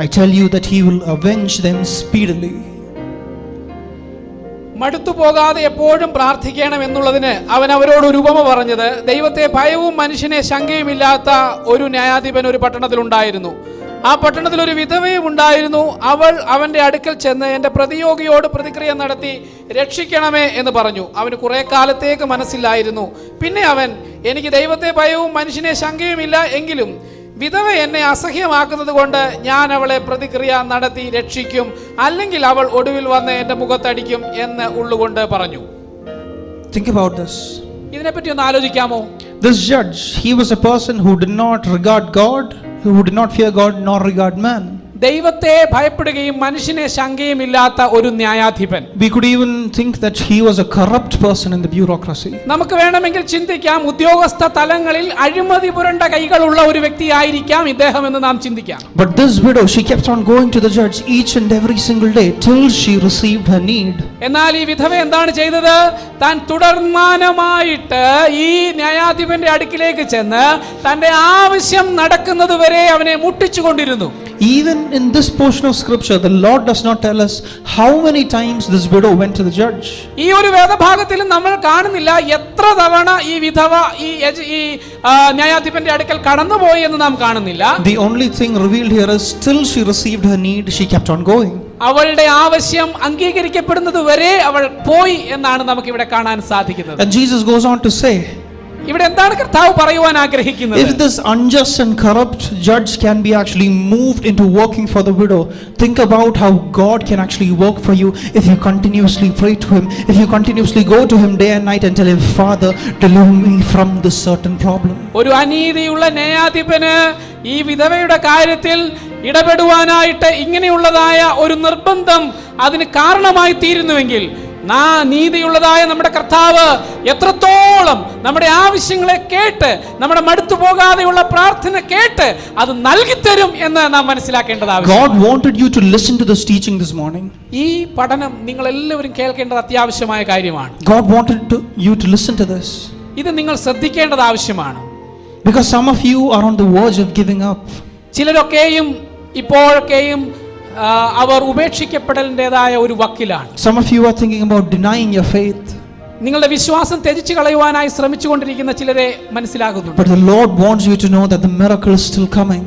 I tell you that he will avenge them speedily. മടുത്തു പോകാതെ എപ്പോഴും പ്രാർത്ഥിക്കണം എന്നുള്ളതിന് അവൻ അവരോട് ഒരു ഉപമ പറഞ്ഞത്, ദൈവത്തെ ഭയവും മനുഷ്യനെ ശങ്കയുമില്ലാത്ത ഒരു ന്യായാധിപൻ ഒരു പട്ടണത്തിലുണ്ടായിരുന്നു. ആ പട്ടണത്തിൽ ഒരു വിധവയും ഉണ്ടായിരുന്നു. അവൾ അവന്റെ അടുക്കൽ ചെന്ന് എന്റെ പ്രതിയോഗിയോട് പ്രതിക്രിയ നടത്തി രക്ഷിക്കണമേ എന്ന് പറഞ്ഞു. അവന് കുറെ കാലത്തേക്ക് മനസ്സിലായിരുന്നു. പിന്നെ അവൻ, എനിക്ക് ദൈവത്തെ ഭയവും മനുഷ്യനെ ശങ്കയുമില്ല, എങ്കിലും വിധവ എന്നെ അസഹ്യമാക്കുന്നത് കൊണ്ട് ഞാൻ അവളെ പ്രതിക്രിയ നടത്തി രക്ഷിക്കും, അല്ലെങ്കിൽ അവൾ ഒടുവിൽ വന്ന് എന്റെ മുഖത്തടിക്കും എന്ന് ഉള്ളുകൊണ്ട് പറഞ്ഞു. Think about this. ഇതിനെപ്പറ്റി ഒന്ന് ആലോചിക്കാമോ? This judge, he was a person who did not regard God, who did not fear God nor regard man. ദൈവത്തെ ഭയപ്പെടുകയും മനുഷ്യനെ ശങ്കയും ഇല്ലാത്ത ഒരു ന്യായാധിപൻ. We could even think that he was a corrupt person in the bureaucracy. നമുക്ക് വേണമെങ്കിൽ ചിന്തിക്കാം, ഉദ്യോഗസ്ഥ തലങ്ങളിൽ അഴിമതി പുരണ്ട കൈകളുള്ള ഒരു വ്യക്തിയായിരിക്കാം ഇദ്ദേഹം എന്ന് നാം ചിന്തിക്കാം. But this widow, she kept on going to the judge each and every single day till she received her need. എന്നാൽ ഈ വിധവ എന്താണ് ചെയ്തത്? താൻ തുടർമാനമായിട്ട് ഈ ന്യായാധിപന്റെ അടുക്കിലേക്ക് ചെന്ന് തന്റെ ആവശ്യം നടക്കുന്നത് വരെ അവനെ മുട്ടിച്ചുകൊണ്ടിരുന്നു. Even in this portion of scripture, the Lord does not tell us how many times this widow went to the judge. ഈ ഒരു വേദഭാഗത്തിലും നമ്മൾ കാണുന്നില്ല എത്ര തവണ ഈ വിധവ ഈ ന്യായാധിപന്റെ അടുക്കൽ കടന്നുപോയി എന്ന് നാം കാണുന്നില്ല. The only thing revealed here is till she received her need, she kept on going. അവളുടെ ആവശ്യം അംഗീകരിക്കപ്പെടുന്നത് വരെ അവൾ പോയി എന്നാണ് നമുക്ക് ഇവിടെ കാണാൻ സാധിക്കുന്നത്. And Jesus goes on to say, ഇവിടെ എന്താണ് കർത്താവ് പറയുവാൻ ആഗ്രഹിക്കുന്നത്? if this unjust and corrupt judge can be actually moved into working for the widow, think about how God can actually work for you if you continuously pray to him, if you continuously go to him day and night and tell him, Father, deliver me from this certain problem. ഒരു അനീതിയുള്ള ന്യായാധിപന് ഈ വിധവയുടെ കാര്യത്തിൽ ഇടപെടുവാനായിട്ട് ഇങ്ങനെയുള്ളതായ ഒരു നിർബന്ധം അതിന് കാരണമായി തീരുന്നുവെങ്കിൽ, നീതിയുള്ളതായ നമ്മുടെ കർത്താവ് എത്രത്തോളം നമ്മുടെ ആവശ്യങ്ങളെ കേട്ട്, നമ്മുടെ മടുത്തു പോകാതെയുള്ള പ്രാർത്ഥന കേട്ട് അത് നൽകിത്തരും എന്ന് നാം മനസ്സിലാക്കേണ്ടതാണ്. God wanted you to listen to this teaching this morning. ഈ പഠനം നിങ്ങൾ എല്ലാവരും കേൾക്കേണ്ടത് അത്യാവശ്യമായ കാര്യമാണ്. God wanted you to listen to this. ഇത് നിങ്ങൾ ശ്രദ്ധിക്കേണ്ടത് ആവശ്യമാണ്. Because some of you are on the verge of giving up. ചിലരൊക്കെയും ഇപ്പോഴൊക്കെയും അവർ ഉപേക്ഷിക്കപ്പെടലിൻ്റെതായ ഒരു വക്കിലാണ്. Some of you are thinking about denying your faith. നിങ്ങളുടെ വിശ്വാസം ത്യജിച്ചു കളയുവാനായി ശ്രമിച്ചുകൊണ്ടിരിക്കുന്ന ചിലരെ മനസ്സിലാകുന്നുണ്ട്. But the Lord wants you to know that the miracle is still coming.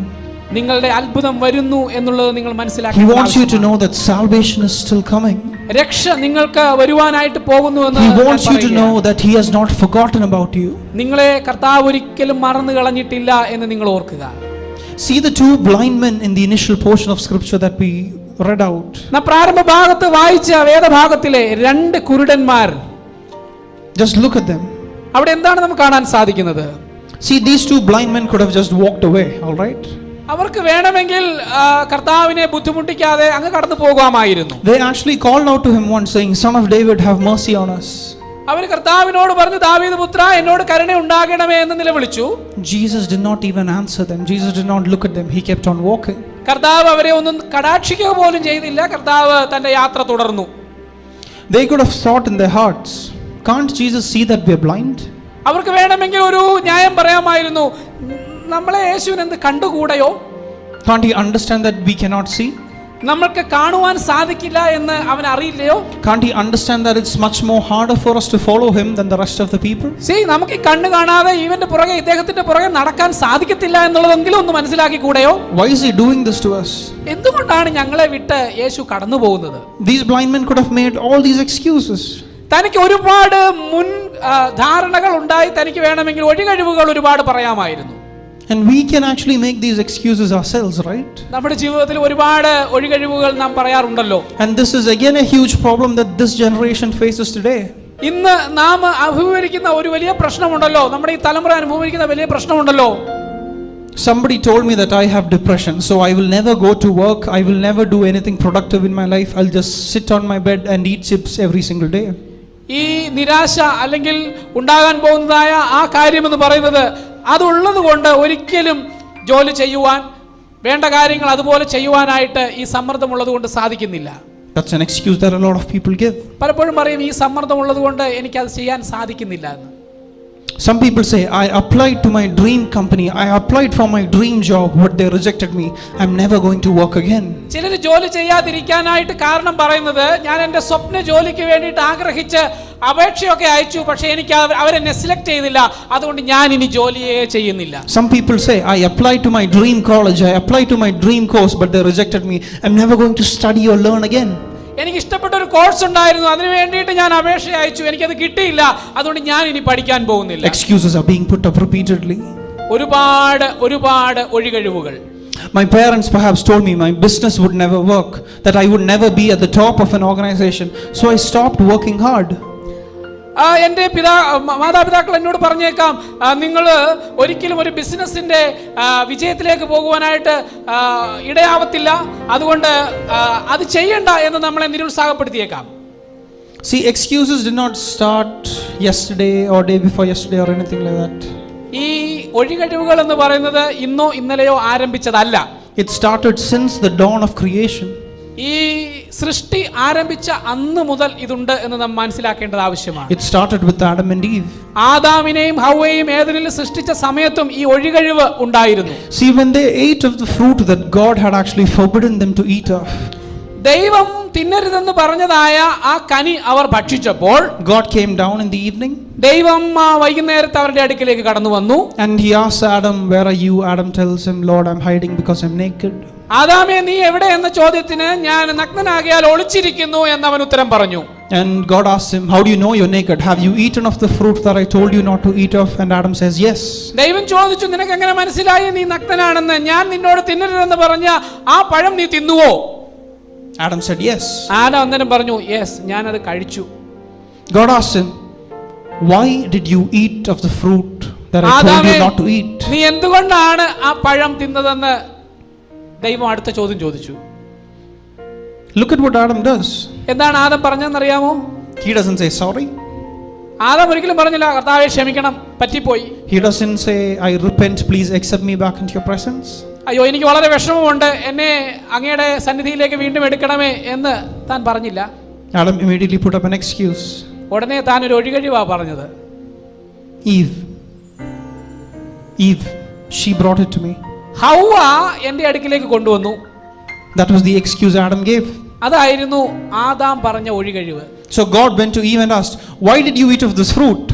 നിങ്ങളുടെ അത്ഭുതം വരുന്നു എന്നുള്ളത് നിങ്ങൾ മനസ്സിലാക്കണം. He wants you to know that salvation is still coming. രക്ഷ നിങ്ങൾക്ക് വരുവാനായിട്ട് പോകുന്നു എന്ന് He wants you to know that he has not forgotten about you. നിങ്ങളെ കർത്താവ് ഒരിക്കലും മറന്നു കളഞ്ഞിട്ടില്ല എന്ന് നിങ്ങൾ ഓർക്കുക. See the two blind men in the initial portion of scripture that we read out. നാം പ്രാരംഭ ഭാഗത്ത് വായിച്ച വേദഭാഗത്തിലെ രണ്ട് കുരുടന്മാർ, just look at them. അവിടെ എന്താണ് നമുക്ക് കാണാൻ സാധിക്കുന്നത്? See, these two blind men could have just walked away, all right? അവർക്ക് വേണമെങ്കിൽ കർത്താവിനെ ബുദ്ധിമുട്ടിക്കാതെ അങ്ങ് കടന്നു പോകാമായിരുന്നു. They actually called out to him once saying, Son of David, have mercy on us. അവർ കർത്താവിനോട് പറഞ്ഞു, ദാവീദ് പുത്ര, എന്നോട് കരുണ ഉണ്ടാകണമേ എന്ന് നിലവിളിച്ചു. Jesus did not even answer them. Jesus did not look at them. He kept on walking. കർത്താവ് അവരെ ഒന്നും കടാക്ഷിക്കുക പോലും ചെയ്തില്ല. കർത്താവ് തന്റെ യാത്ര തുടർന്നു. They could have thought in their hearts, can't Jesus see that we are blind? അവർക്ക് വേണമെങ്കിൽ ഒരു ന്യായം പറയാമായിരുന്നു, നമ്മളെ യേശുവിന് എന്ത് കണ്ടുകൂടയോ? Can't he understand that we cannot see? നമ്മൾക്ക് കാണുവാൻ സാധിക്കില്ല എന്ന് അവൻ അറിയില്ലയോ? Can't he understand that it's much more harder for us to follow him than the rest of the people? See, നമുക്ക് ഈ കണ്ണ് കാണാതെ ഇവന്റെ പുറകെ, ഇദ്ദേഹത്തിന്റെ പുറകെ നടക്കാൻ സാധിക്കത്തില്ല എന്നുള്ളതെങ്കിലും ഒന്ന് മനസ്സിലാക്കി കൂടെയോ? Why is he doing this to us? എന്തുകൊണ്ടാണ് ഞങ്ങളെ വിട്ട് യേശു കടന്നു പോകുന്നത്? These blind men could have made all these excuses. തനിക്ക് ഒരുപാട് മുൻ ധാരണകൾ ഉണ്ടായി, തനിക്ക് വേണമെങ്കിൽ ഒഴികഴിവുകൾ ഒരുപാട് പറയാമായിരുന്നു. And we can actually make these excuses ourselves, right? നമ്മുടെ ജീവിതത്തിൽ ഒരുപാട് ഒഴികഴിവുകൾ നാം പറയാറുണ്ടല്ലോ. And this is again a huge problem that this generation faces today. ഇന്ന് നാം അഭിമുഖീകരിക്കുന്ന ഒരു വലിയ പ്രശ്നമുണ്ടല്ലോ, നമ്മുടെ ഈ തലമുറ അനുഭവിക്കുന്ന വലിയ പ്രശ്നമുണ്ടല്ലോ. Somebody told me that I have depression, so I will never go to work, I will never do anything productive in my life, I'll just sit on my bed and eat chips every single day. ഈ നിരാശ അല്ലെങ്കിൽ ഉണ്ടാകാൻ പോകുന്നതായ ആ കാര്യമെന്ന് പറയുന്നത്, അതുള്ളത് കൊണ്ട് ഒരിക്കലും ജോലി ചെയ്യുവാൻ, വേണ്ട കാര്യങ്ങൾ അതുപോലെ ചെയ്യുവാനായിട്ട് ഈ സമ്മർദ്ദമുള്ളത് കൊണ്ട് സാധിക്കുന്നില്ല. That's an excuse that a lot of people give. പലപ്പോഴും പറയും, ഈ സമ്മർദ്ദമുള്ളത് കൊണ്ട് എനിക്കത് ചെയ്യാൻ സാധിക്കുന്നില്ല എന്ന്. Some people say, I applied to my dream company, I applied for my dream job, but they rejected me, I'm never going to work again. ചിലർ ജോലി ചെയ്യാതിരിക്കാനായിട്ട് കാരണം പറയുന്നത്, ഞാൻ എൻ്റെ സ്വപ്ന ജോലിക്ക് വേണ്ടിയിട്ട് ആഗ്രഹിച്ച് അപേക്ഷയൊക്കെ അയച്ചു, പക്ഷേ എനിക്ക് അവരെന്നെ സെലക്ട് ചെയ്തില്ല, അതുകൊണ്ട് ഞാൻ ഇനി ജോലിയെ ചെയ്യുന്നില്ല. Some people say, I applied to my dream college, I applied to my dream course, but they rejected me, I'm never going to study or learn again. എനിക്ക് ഇഷ്ടപ്പെട്ട ഒരു കോഴ്സ് ഉണ്ടായിരുന്നു, അതിനു വേണ്ടിയിട്ട് ഞാൻ അപേക്ഷ അയച്ചു, എനിക്കത് കിട്ടിയില്ല, അതുകൊണ്ട് ഞാൻ ഇനി പഠിക്കാൻ പോകുന്നില്ല. Excuses are being put up repeatedly. ഒരുപാട് ഒഴികഴിവുകൾ. My parents perhaps told me my business would never work, that I would never be at the top of an organization, so I stopped working hard. എൻ്റെ മാതാപിതാക്കൾ എന്നോട് പറഞ്ഞേക്കാം, നിങ്ങൾ ഒരിക്കലും ഒരു ബിസിനസ്സിന്റെ വിജയത്തിലേക്ക് പോകുവാനായിട്ട് ഇടയാവത്തില്ല, അതുകൊണ്ട് അത് ചെയ്യണ്ട എന്ന് നമ്മളെ നിരുത്സാഹപ്പെടുത്തിയേക്കാം. See, excuses did not start yesterday or day before yesterday or anything like that. ഈ ഒഴികഴിവുകൾ എന്ന് പറയുന്നത് ഇന്നോ ഇന്നലെയോ ആരംഭിച്ചതല്ല. It started since the dawn of creation. ഈ സൃഷ്ടി ആരംഭിച്ച അന്ന് മുതൽ ഇതുണ്ട് എന്ന് നാം മനസ്സിലാക്കേണ്ടത് ആവശ്യമാണ്. It started with Adam and Eve. ആദാമിനെയും ഹവ്വയെയും ഏദനിൽ സൃഷ്ടിച്ച സമയത്തും ഈ ഒഴികഴിവ് ഉണ്ടായിരുന്നു. See, when they ate of the fruit that God had actually forbidden them to eat of, ദൈവം തിന്നരുതെന്ന് പറഞ്ഞതായ ആ കനി അവർ ഭക്ഷിച്ചപ്പോൾ, God came down in the evening. ദൈവം വൈകുന്നേരത്തെ അവരുടെ അടുക്കിലേക്ക് കടന്നു വന്നു. And he asks Adam, where are you? Adam tells him, Lord, I'm hiding because I'm naked. ആദാമേ നീ എവിടെ എന്ന ചോദ്യത്തിന് ഞാൻ നഗ്നനാകിയാൽ ഒളിച്ചിരിക്കുന്നു എന്ന് അവൻ ഉത്തരം പറഞ്ഞു. And God asks him, how do you know you're naked? Have you eaten of the fruit that I told you not to eat of? And Adam says, yes. ദൈവം ചോദിച്ചു, നിനക്ക് എങ്ങനെ മനസ്സിലായി നീ നഗ്നനാണെന്ന്? ഞാൻ നിന്നോട് തിന്നരുതെന്ന് പറഞ്ഞ ആ പഴം നീ തിന്നുവോ? Adam said, yes. ആദാം അന്നേരം പറഞ്ഞു, യെസ്, ഞാനത് കഴിച്ചു. God asked him, why did you eat of the fruit that I told you not to eat? നീ എന്തുകൊണ്ടാണ് ആ പഴം തിന്നതെന്ന് ദൈവം അടുത്ത ചോദ്യം ചോദിച്ചു. Look at what Adam does. എന്താണ് Adam പറഞ്ഞതെന്നറിയാമോ? He doesn't say sorry. Adam ഒരിക്കലും പറഞ്ഞില്ല, കർത്താവേ ക്ഷമിക്കണം, പറ്റിപ്പോയി. He doesn't say, I repent, please accept me back into your presence. അയ്യോ എനിക്ക് വളരെ വിഷമമുണ്ട്, എന്നെ അങ്ങയുടെ സന്നിധിയിലേക്ക് വീണ്ടും എടുക്കണമേ എന്ന് താൻ പറഞ്ഞില്ല. Adam immediately put up an excuse. ഉടനെ താൻ ഒരു ഒഴികഴിവാ പറഞ്ഞത്. Eve, she brought it to me. ഹൗവ എന്റെ അടുക്കിലേക്ക് കൊണ്ടുവന്നു. That was the excuse Adam gave. അതായിരുന്നു ആദാം പറഞ്ഞ ഒഴികഴിവ്. So God went to Eve and asked, why did you eat of this fruit?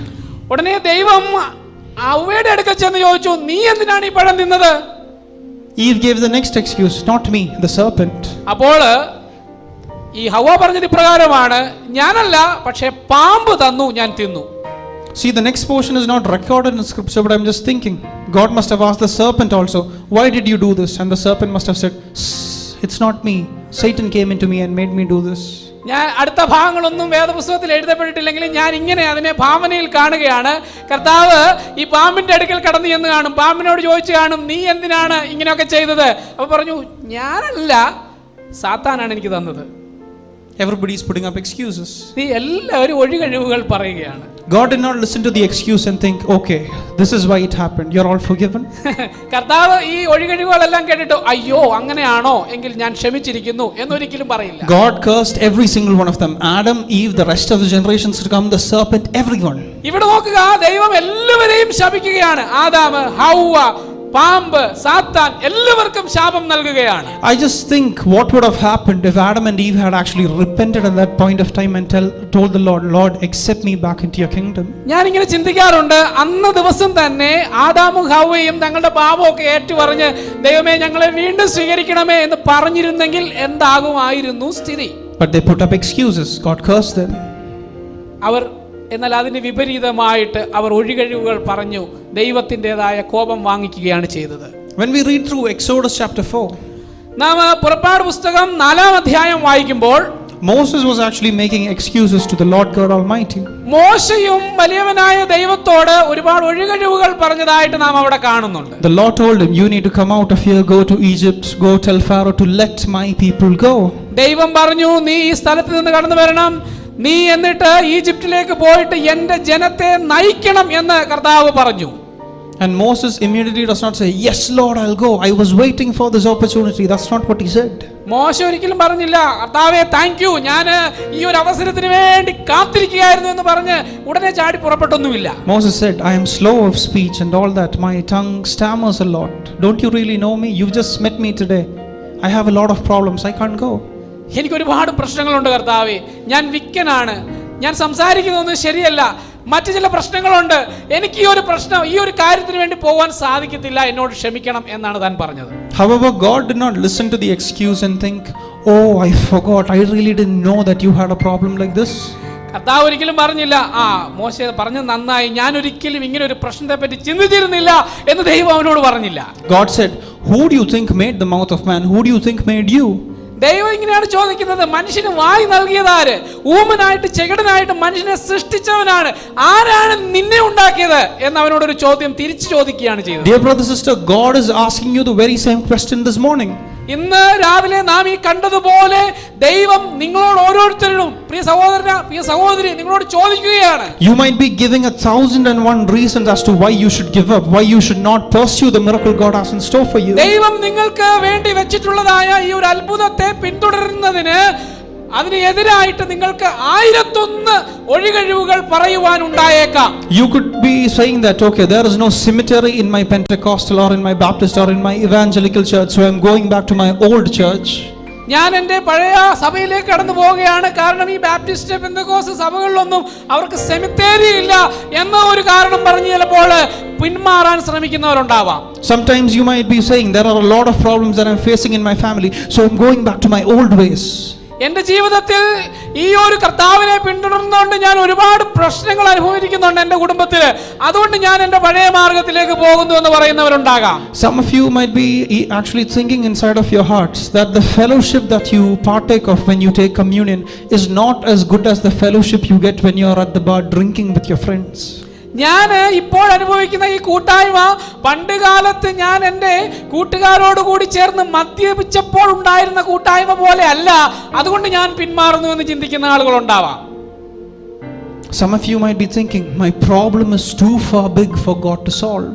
ഉടനെ ദൈവം ഹൗവയുടെ അടുക്കൽ ചെന്ന് ചോദിച്ചു, നീ എന്തിനാണ് ഈ പഴം തിന്നത്? Eve gave the next excuse, not me, the serpent. അപ്പോൾ ഈ ഹൗവ പറഞ്ഞത് ഇപ്രകാരമാണ്, ഞാനല്ല, പക്ഷേ പാമ്പ് തന്നു, ഞാൻ തിന്നു. See, the next portion is not recorded in scripture, but I'm just thinking, God must have asked the serpent also, why did you do this? And the serpent must have said, it's not me, Satan came into me and made me do this. ഞാൻ അടുത്ത ഭാഗങ്ങളൊന്നും വേദപുസ്തകത്തിൽ എഴുതപ്പെട്ടിട്ടില്ലെങ്കിലും ഞാൻ ഇങ്ങനെ അതിനെ ഭാവനയിൽ കാണുകയാണ്. കർത്താവ് ഈ പാമ്പിന്റെ അടുക്കൽ കടന്നു എന്ന് കാണും, പാമ്പിനോട് ചോദിച്ചു കാണും, നീ എന്തിനാണ് ഇങ്ങനെയൊക്കെ ചെയ്തത്? അപ്പൊ പറഞ്ഞു, ഞാനല്ല, സാത്താനാണ് എനിക്ക് തന്നത്. Everybody is putting up excuses. നീ എല്ലാവരും ഒഴികഴിവുകൾ പറയുകയാണ്. God did not listen to the excuse and think, okay, this is why it happened, you're all forgiven. കർത്താവ് ഈ ഒഴികഴിവുകളെല്ലാം കേട്ടിട്ട്, അയ്യോ അങ്ങനെയാണോ, എങ്കിൽ ഞാൻ ക്ഷമിച്ചിരിക്കുന്നു എന്നൊരിക്കലും പറയില്ല. God cursed every single one of them, Adam, Eve, the rest of the generations to come, the serpent, everyone. ഇവിടെ നോക്കുക, ദൈവം എല്ലാവരെയും ശപിക്കുകയാണ്. ആദാം, ഹൗവ, പാമ്പ്, സാത്താൻ, എല്ലാവർക്കും ശാപം നൽകുകയാണ്. I just think what would have happened if Adam and Eve had actually repented at that point of time and told the Lord, Lord, accept me back into your kingdom. ഞാൻ ഇങ്ങനെ ചിന്തിക്കാറുണ്ട്, അന്ന് ദിവസം തന്നെ ആദാമും ഹൗവയും തങ്ങളുടെ പാപമൊക്കെ ഏറ്റുപറഞ്ഞ് ദൈവമേ ഞങ്ങളെ വീണ്ടും സ്വീകരിക്കണമേ എന്ന് പറഞ്ഞിരുന്നെങ്കിൽ എന്താകുമായിരുന്നു സ്ഥിതി? But they put up excuses. God cursed them. അവർ എന്നാൽ അതിന് വിപരീതമായിട്ട് അവർ ഒഴികഴിവുകൾ പറഞ്ഞു ദൈവത്തിൻ്റെതായ കോപം വാങ്ങിക്കുകയാണ് ചെയ്തത്. When we read through Exodus chapter 4, നാം പുറപ്പാട് പുസ്തകം 4-ാം അധ്യായം വായിക്കുമ്പോൾ Moses was actually making excuses to the Lord God Almighty. മോശയും വലിയവനായ ദൈവത്തോട് ഒരുപാട് ഒഴികഴിവുകൾ പറഞ്ഞതായിട്ട് നാം അവിടെ കാണുന്നുണ്ട്. The Lord told him, you need to come out of here, go to Egypt, go tell Pharaoh to let my people go. ദൈവം പറഞ്ഞു, നീ ഈ സ്ഥലത്ത് നിന്ന് കടന്നു വരണം, നീ എന്നിട്ട് ഈജിപ്തിലേക്ക് പോയിട്ട് എന്റെ ജനത്തെ നയിക്കണം എന്ന് കർത്താവ് പറഞ്ഞു. And Moses immediately does not say, yes Lord, I'll go, I was waiting for this opportunity. That's not what he said. മോശ ഒരിക്കലും പറഞ്ഞില്ല, കർത്താവേ താങ്ക് യു, ഞാൻ ഈ ഒരു അവസരത്തിന് വേണ്ടി കാത്തിരിക്കുകയായിരുന്നു എന്ന് പറഞ്ഞ് ഉടനെ ചാടി പുറപ്പെട്ടൊന്നുമില്ല. Moses said, I am slow of speech and all that, my tongue stammers a lot. Don't you really know me? You've just met me today. I have a lot of problems, I can't go. എനിക്ക് ഒരുപാട് പ്രശ്നങ്ങളുണ്ട് കർത്താവേ, ഞാൻ വിക്കനാണ്, ഞാൻ സംസാരിക്കുന്നതൊന്നും ശരിയല്ല, മറ്റു ചില പ്രശ്നങ്ങളുണ്ട്, എനിക്ക് ഈ ഒരു പ്രശ്നം, ഈ ഒരു കാര്യത്തിന് വേണ്ടി പോകാൻ സാധിക്കത്തില്ല, എന്നോട് ക്ഷമിക്കണം എന്നാണ് താൻ പറഞ്ഞത്. However, God did not listen to the excuse and think, oh, I forgot, I really didn't know that you had a problem like this. കർത്താവ് ഒരിക്കലും പറഞ്ഞില്ല, ആ മോശ പറഞ്ഞത് നന്നായി, ഞാൻ ഒരിക്കലും ഇങ്ങനെ ഒരു പ്രശ്നത്തെ പറ്റി ചിന്തിച്ചിരുന്നില്ല എന്ന് ദൈവം അവനോട് പറഞ്ഞില്ല. God said, who do you think made the mouth of man? Who do you think made you? ദൈവം ഇങ്ങനെയാണ് ചോദിക്കുന്നത്, മനുഷ്യന് വായി നൽകിയതാര്? ഊമനായിട്ട് ചെകിടനായിട്ട് മനുഷ്യനെ സൃഷ്ടിച്ചവനാണ്, ആരാണ് നിന്നെ ഉണ്ടാക്കിയത് എന്ന് അവനോടൊരു ചോദ്യം തിരിച്ചു ചോദിക്കുകയാണ് ചെയ്തത്. Dear brother, sister, God is asking you the very same question this morning. ഇന്ന് രാവിലെ നാം ഈ കണ്ടതുപോലെ ദൈവം നിങ്ങളോട് ഓരോരുത്തരോടും, പ്രിയ സഹോദരന, പ്രിയ സഹോദരി, നിങ്ങളോട് ചോദിക്കുകയാണ്. You might be giving 1,001 reasons as to why you should give up, why you should not pursue the miracle God has in store for you. ദൈവം നിങ്ങൾക്ക് വേണ്ടി വെച്ചിട്ടുള്ളതായ ഈ ഒരു അത്ഭുതത്തെ പിന്തുടരുന്നതിന് അതിന് എതിരായിട്ട് നിങ്ങൾക്ക് 1001 ഒഴികഴിവുകൾ പറയുവാൻ ഉണ്ടായേക്കാം. You could be saying that, okay, there is no cemetery in my Pentecostal or in my Baptist or in my evangelical church, so I'm going back to my old church. ഞാൻ എൻ്റെ പഴയ സഭയിലേക്ക് കടന്നു പോവുകയാണ്, കാരണം ഈ ബാപ്റ്റിസ്റ്റ് പെന്തക്കോസ്ത് സഭകളിലൊന്നും അവർക്ക് സെമിത്തേരി ഇല്ല എന്ന ഒരു കാരണം പറഞ്ഞ് ചിലപ്പോൾ പിന്മാറാൻ ശ്രമിക്കുന്നവരുണ്ടാവാം. Sometimes you might be saying there are a lot of problems that I'm facing in my family, so I'm going back to my old ways. എന്റെ ജീവിതത്തിൽ ഈ ഒരു കർത്താവിനെ പിന്തുടർന്നുകൊണ്ട് ഞാൻ ഒരുപാട് പ്രശ്നങ്ങൾ അനുഭവിക്കുന്നുണ്ട് എന്റെ കുടുംബത്തിൽ, അതുകൊണ്ട് ഞാൻ എന്റെ പഴയ മാർഗത്തിലേക്ക് പോകുന്നു എന്ന് പറയുന്നവരുണ്ടാകാം. Some of you might be actually thinking inside of your hearts that the fellowship that you partake of when you take communion is not as good as the fellowship you get when you are at the bar drinking with your friends. ഞാൻ ഇപ്പോൾ അനുഭവിക്കുന്ന ഈ കൂട്ടായ്മ പണ്ട് കാലത്ത് ഞാൻ എൻ്റെ കൂട്ടുകാരോട് കൂടി ചേർന്ന് മദ്യപിച്ചപ്പോൾ ഉണ്ടായിരുന്ന കൂട്ടായ്മ പോലെ അല്ല, അതുകൊണ്ട് ഞാൻ പിന്മാറുന്നു എന്ന് ചിന്തിക്കുന്ന ആളുകളുണ്ടാവാം. Some of you might be thinking my problem is too far big for God to solve.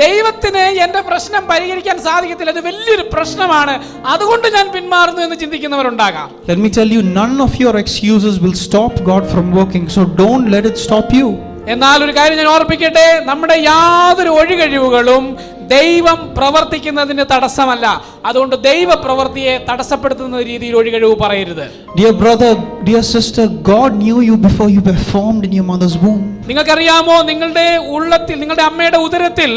ദൈവത്തിന് എന്റെ പ്രശ്നം പരിഹരിക്കാൻ സാധിക്കത്തില്ല, അത് വലിയൊരു പ്രശ്നമാണ്, അതുകൊണ്ട് ഞാൻ പിന്മാറുന്നു എന്ന് ചിന്തിക്കുന്നവരുണ്ടാകാം. Let me tell you, none of your excuses will stop God from working, so don't let it stop you. എന്നാൽ ഒരു കാര്യം ഞാൻ ഓർപ്പിക്കട്ടെ, നമ്മുടെ യാതൊരു ഒഴികഴിവുകളും ദൈവം പ്രവർത്തിക്കുന്നതിന് തടസ്സമല്ല. അതുകൊണ്ട് ദൈവ പ്രവൃത്തിയെ തടസ്സപ്പെടുത്തുന്ന രീതിയിൽ ഒഴികഴിവ് പറയരുത്. Dear brother, dear sister, God knew you before you were formed in your mother's womb. നിങ്ങൾക്കറിയാമോ, നിങ്ങളുടെ ഉള്ളത്തിൽ, നിങ്ങളുടെ അമ്മയുടെ ഉദരത്തിൽ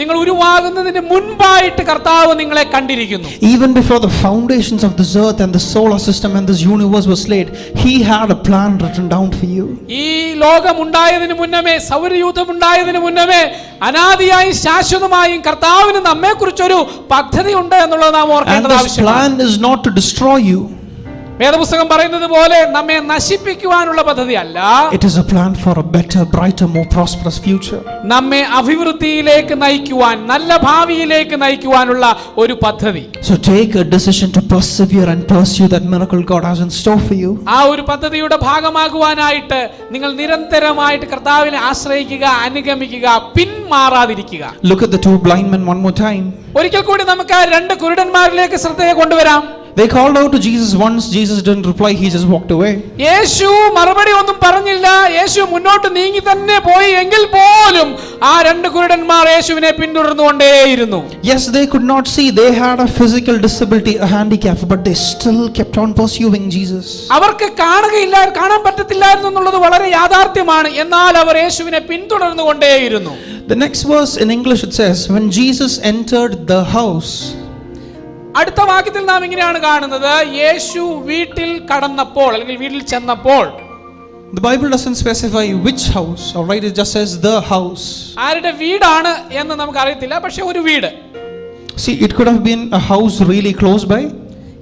നിങ്ങൾ ഉരുവാകുന്നതിന് മുൻപായിട്ട് കർത്താവ് നിങ്ങളെ കണ്ടിരിക്കുന്നു. Even before the foundations of this earth and the solar system and this universe was laid, He had a plan written down for you. ഈ ലോകം ഉണ്ടായതിനു മുന്നമേ, സൗരയൂഥം ഉണ്ടായതിനു മുന്നമേ, അനാദിയായി ശാശ്വതമായും കർത്താവിന് നമ്മെ കുറിച്ചൊരു പദ്ധതി ഉണ്ട് എന്നുള്ളത് നാം ഓർക്കേണ്ടത് ആവശ്യമാണ്. And this plan is not to destroy you. വേദപുസ്തകം പറയുന്നത് പോലെ നമ്മെ നശിപ്പിക്കുവാനുള്ള പദ്ധതിയല്ല. It is a plan for a better, brighter, more prosperous future. നമ്മെ അഭിവൃദ്ധിയിലേക്ക് നയിക്കുവാൻ, നല്ല ഭാവിയിലേക്ക് നയിക്കുവാനുള്ള ഒരു പദ്ധതി. So take a decision to persevere and pursue that miracle God has in store for you. ആ ഒരു പദ്ധതിയുടെ ഭാഗമാകുവാനായിട്ട് നിങ്ങൾ നിരന്തരമായിട്ട് കർത്താവിനെ ആശ്രയിക്കുക, അനുഗമിക്കുക, പിന്മാറാതിരിക്കുക. Look at the two blind men one more time. ഒരിക്കൽ കൂടി നമുക്ക് ആ രണ്ട് കുരുടന്മാരിലേക്ക് ശ്രദ്ധയെ കൊണ്ടുവരാം. They called out to Jesus once. Jesus didn't reply. He just walked away. യേശു മറുപടി ഒന്നും പറഞ്ഞില്ല. യേശു മുന്നോട്ട് നീങ്ങി തന്നെ പോയി. എങ്കിൽ പോലും ആ രണ്ട് കുരുടന്മാർ യേശുവിനെ പിന്തുടർന്നുകൊണ്ടേയിരുന്നു. Yes, they could not see. They had a physical disability, a handicap, but they still kept on pursuing Jesus. അവർക്ക് കാണാൻ പറ്റത്തില്ലായിരുന്നു എന്നുള്ളത് വളരെ യാഥാർത്ഥ്യമാണ്. എന്നാൽ അവർ യേശുവിനെ പിന്തുടർന്നുകൊണ്ടേയിരുന്നു. The next verse in English it says, when Jesus entered the house. അടുത്ത വാക്യത്തിൽ നാം ഇങ്ങനെയാണ് കാണുന്നത്, യേശു വീട്ടിൽ കടന്നപ്പോൾ അല്ലെങ്കിൽ വീട്ടിൽ ചെന്നപ്പോൾ. The Bible doesn't specify which house, all right? It just says the house. ആരുടെ വീടാണ് എന്ന് നമുക്ക് അറിയത്തില്ല, പക്ഷെ ഒരു വീട്. See, it could have been a house really close by.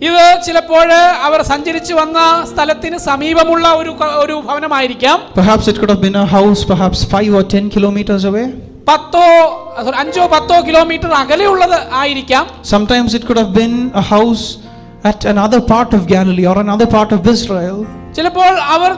ഇത് ചിലപ്പോൾ അവർ സഞ്ചരിച്ചു വന്ന സ്ഥലത്തിന് സമീപമുള്ള ഒരു ഭവനമായിരിക്കാം. Perhaps it could have been a house perhaps 5 or 10 kilometers away. 5-10 kilometre അകലെയുള്ളത് ആയിരിക്കാം. Sometimes it could have been a house at another part of Galilee or another part of Israel. ചിലപ്പോൾ അവർ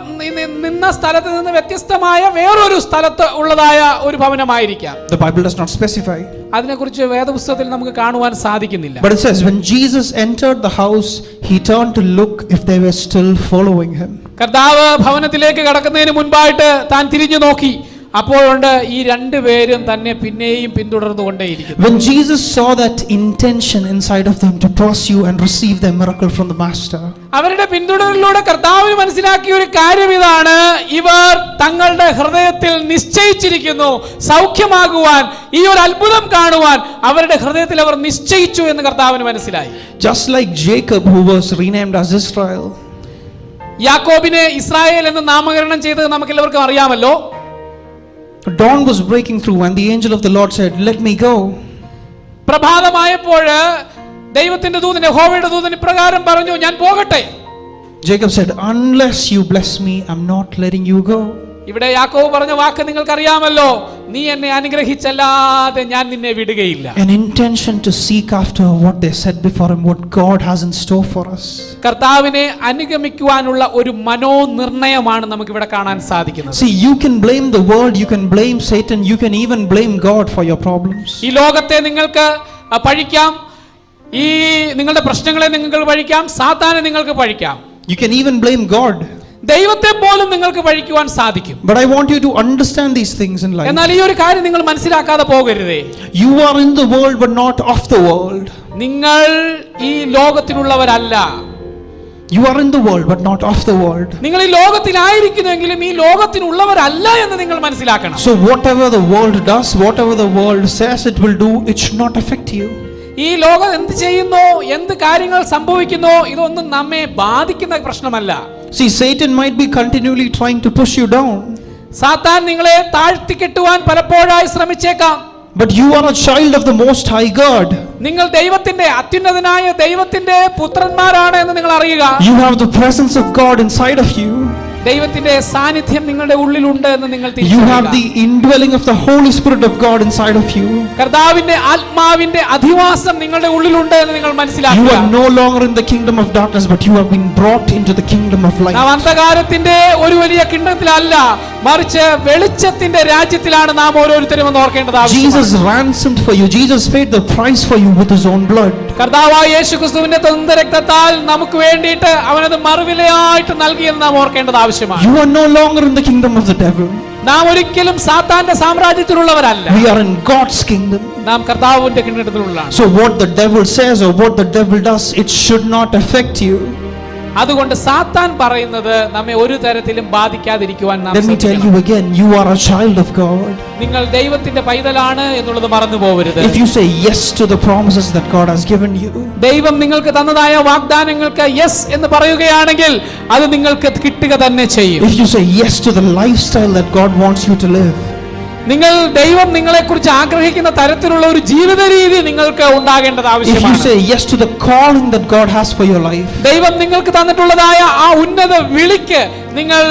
നിന്ന സ്ഥലത്ത് നിന്ന് വ്യത്യസ്തമായ വേറൊരു സ്ഥലത്ത് ഉള്ളതായ ഒരു ഭവനമായിരിക്കാം. The Bible does not specify. അതിനെക്കുറിച്ച് വേദപുസ്തകത്തിൽ നമുക്ക് കാണുവാൻ സാധിക്കുന്നില്ല. But it says when Jesus entered the house, he turned to look if they were still following him. കർത്താവ് ഭവനത്തിലേക്ക് കടക്കുന്നതിന് മുൻപായിട്ട് താൻ തിരിഞ്ഞു നോക്കി. അപ്പോഴുണ്ട് ഈ രണ്ടുപേരും തന്നെ പിന്നെയും പിന്തുടർന്നുകൊണ്ടേയിരിക്കുന്നു. When Jesus saw that intention inside of them to pursue and receive their miracle from the Master, അവരുടെ പിന്തുടരലിലൂടെ കർത്താവിന് മനസ്സിലാക്കിയ ഒരു കാര്യം ഇതാണ്, ഇവർ തങ്ങളുടെ ഹൃദയത്തിൽ നിശ്ചയിച്ചിരിക്കുന്നു സൗഖ്യമാകുവാൻ, ഈ ഒരു അത്ഭുതം കാണുവാൻ അവരുടെ ഹൃദയത്തിൽ അവർ നിശ്ചയിച്ചു എന്ന് കർത്താവിന് മനസ്സിലായി. Just like Jacob, who was renamed as Israel. യാക്കോബിനെ ഇസ്രായേൽ എന്ന് നാമകരണം ചെയ്തത് നമുക്ക് എല്ലാവർക്കും അറിയാമല്ലോ. Dawn was breaking through and the angel of the Lord said, "Let me go." പ്രഭാതമായപ്പോൾ ദൈവത്തിന്റെ ദൂതൻ, യഹോവയുടെ ദൂതൻ ഇപ്രകാരം പറഞ്ഞു, ഞാൻ പോകട്ടെ. Jacob said, "Unless you bless me, I'm not letting you go." ഇവിടെ യാക്കോബ് പറഞ്ഞ വാക്ക് നിങ്ങൾക്കറിയാമല്ലോ, നീ എന്നെ അനുഗ്രഹിച്ചല്ലാതെ ഞാൻ നിന്നെ വിടുകയില്ല. An intention to seek after what they said before him, what God has in store for us. കർത്താവിനെ അനുഗമിക്കുവാനുള്ള ഒരു മനോനിർണയമാണ് നമുക്ക് ഇവിടെ കാണാൻ സാധിക്കുന്നത്. See, you can blame the world, you can blame Satan, you can even blame God for your problems. ഈ ലോകത്തെ നിങ്ങൾക്ക് പഴിക്കാം, ഈ നിങ്ങളുടെ പ്രശ്നങ്ങളെ നിങ്ങൾക്ക് പഴിക്കാം, സാത്താനെ നിങ്ങൾക്ക് പഴിക്കാം. You can even blame God. ദൈവത്തെ പോലും നിങ്ങൾക്ക് പഴിക്കുവാൻ സാധിക്കും. But I want you to understand these things in life. എന്നാൽ ഈ ഒരു കാര്യം നിങ്ങൾ മനസ്സിലാക്കാതെ പോകരുതേ. You are in the world but not of the world. നിങ്ങൾ ഈ ലോകത്തിലുള്ളവരല്ല. You are in the world but not of the world. നിങ്ങൾ ഈ ലോകത്തിലായിരിക്കുന്നെങ്കിലും ഈ ലോകത്തിനുള്ളവരല്ല എന്ന് നിങ്ങൾ മനസ്സിലാക്കണം. So whatever the world does, whatever the world says it will do, it should not affect you. ഈ ലോകം എന്ത് ചെയ്യുന്നോ, എന്ത് കാര്യങ്ങൾ സംഭവിക്കുന്നോ, ഇതൊന്നും നമ്മെ ബാധിക്കുന്ന പ്രശ്നമല്ല. See, Satan might be continually trying to push you down. സാത്താൻ നിങ്ങളെ താഴ്ത്തിക്കെട്ടുവാൻ പലപ്പോഴായി ശ്രമിച്ചേക്കാം. But you are a child of the Most High God. നിങ്ങൾ ദൈവത്തിന്റെ അത്യുന്നതനായ ദൈവത്തിന്റെ പുത്രന്മാരാണ് എന്ന് നിങ്ങൾ അറിയുക. You have the presence of God inside of you. ദൈവത്തിന്റെ സാന്നിധ്യം നിങ്ങളുടെ ഉള്ളിലുണ്ട് എന്ന് നിങ്ങൾ You തിരിച്ചറിയുക. have the indwelling of the Holy Spirit of God inside of you. കർത്താവിന്റെ ആത്മാവിന്റെ അധിവാസം നിങ്ങളുടെ ഉള്ളിലുണ്ട് എന്ന് നിങ്ങൾ You മനസ്സിലാക്കുക. are no longer in the kingdom of darkness, but you have been brought into the kingdom of light. നാം അന്ധകാരത്തിന്റെ ഒരു വലിയ കിണ്ഡത്തിലല്ല, മറിച്ച് വെളിച്ചത്തിന്റെ രാജ്യത്തിലാണ് നാം ഓരോരുത്തരും എന്ന് ഓർക്കേണ്ടത് ആവശ്യമാണ്. Jesus ransomed for you. Jesus paid the price for you with his own blood. കർത്താവായ യേശുക്രിസ്തുവിന്റെ സ്വന്തം രക്തത്താൽ നമുക്ക് വേണ്ടിയിട്ട് അവനത് മറുവിലയായിട്ട് നൽകിയെന്ന് നാം ഓർക്കേണ്ടത് ആവശ്യമാണ്. You are no longer in the kingdom of the devil. നാം ഒരിക്കലും സാത്താന്റെ സാമ്രാജ്യത്തിലുള്ളവരല്ല. We are in God's kingdom. നാം കർത്താവിന്റെ കിണ്ഡത്തിലുള്ളതാണ്. So what the devil says or what the devil does, it should not affect you. അതുകൊണ്ട് സാത്താൻ പറയുന്നത് നമ്മെ ഒരു തരത്തിലും ബാധിക്കാതിരിക്കുവാൻ നാം Let me tell you again, you are a child of God. നിങ്ങൾ ദൈവത്തിന്റെ പൈതലാണ് എന്നുള്ളത് മറന്നു പോകരുത്. If you say yes to the promises that God has given you, ദൈവം നിങ്ങൾക്ക് തന്നതായ വാഗ്ദാനങ്ങൾക്ക് യെസ് എന്ന് പറയുകയാണെങ്കിൽ അത് നിങ്ങൾക്ക് കിട്ടുക തന്നെ ചെയ്യും. if you say yes to the lifestyle that God wants you to live, നിങ്ങൾ ദൈവം നിങ്ങളെക്കുറിച്ച് ആഗ്രഹിക്കുന്ന തരത്തിലുള്ള ഒരു ജീവിത രീതി നിങ്ങൾക്ക് ഉണ്ടാകേണ്ടത് if you ആവശ്യമാണ്. say yes to the calling that God has for your life, ദൈവം നിങ്ങൾക്ക് തന്നിട്ടുള്ളതായ ആ ഉന്നത വിളിക്ക് നിങ്ങൾ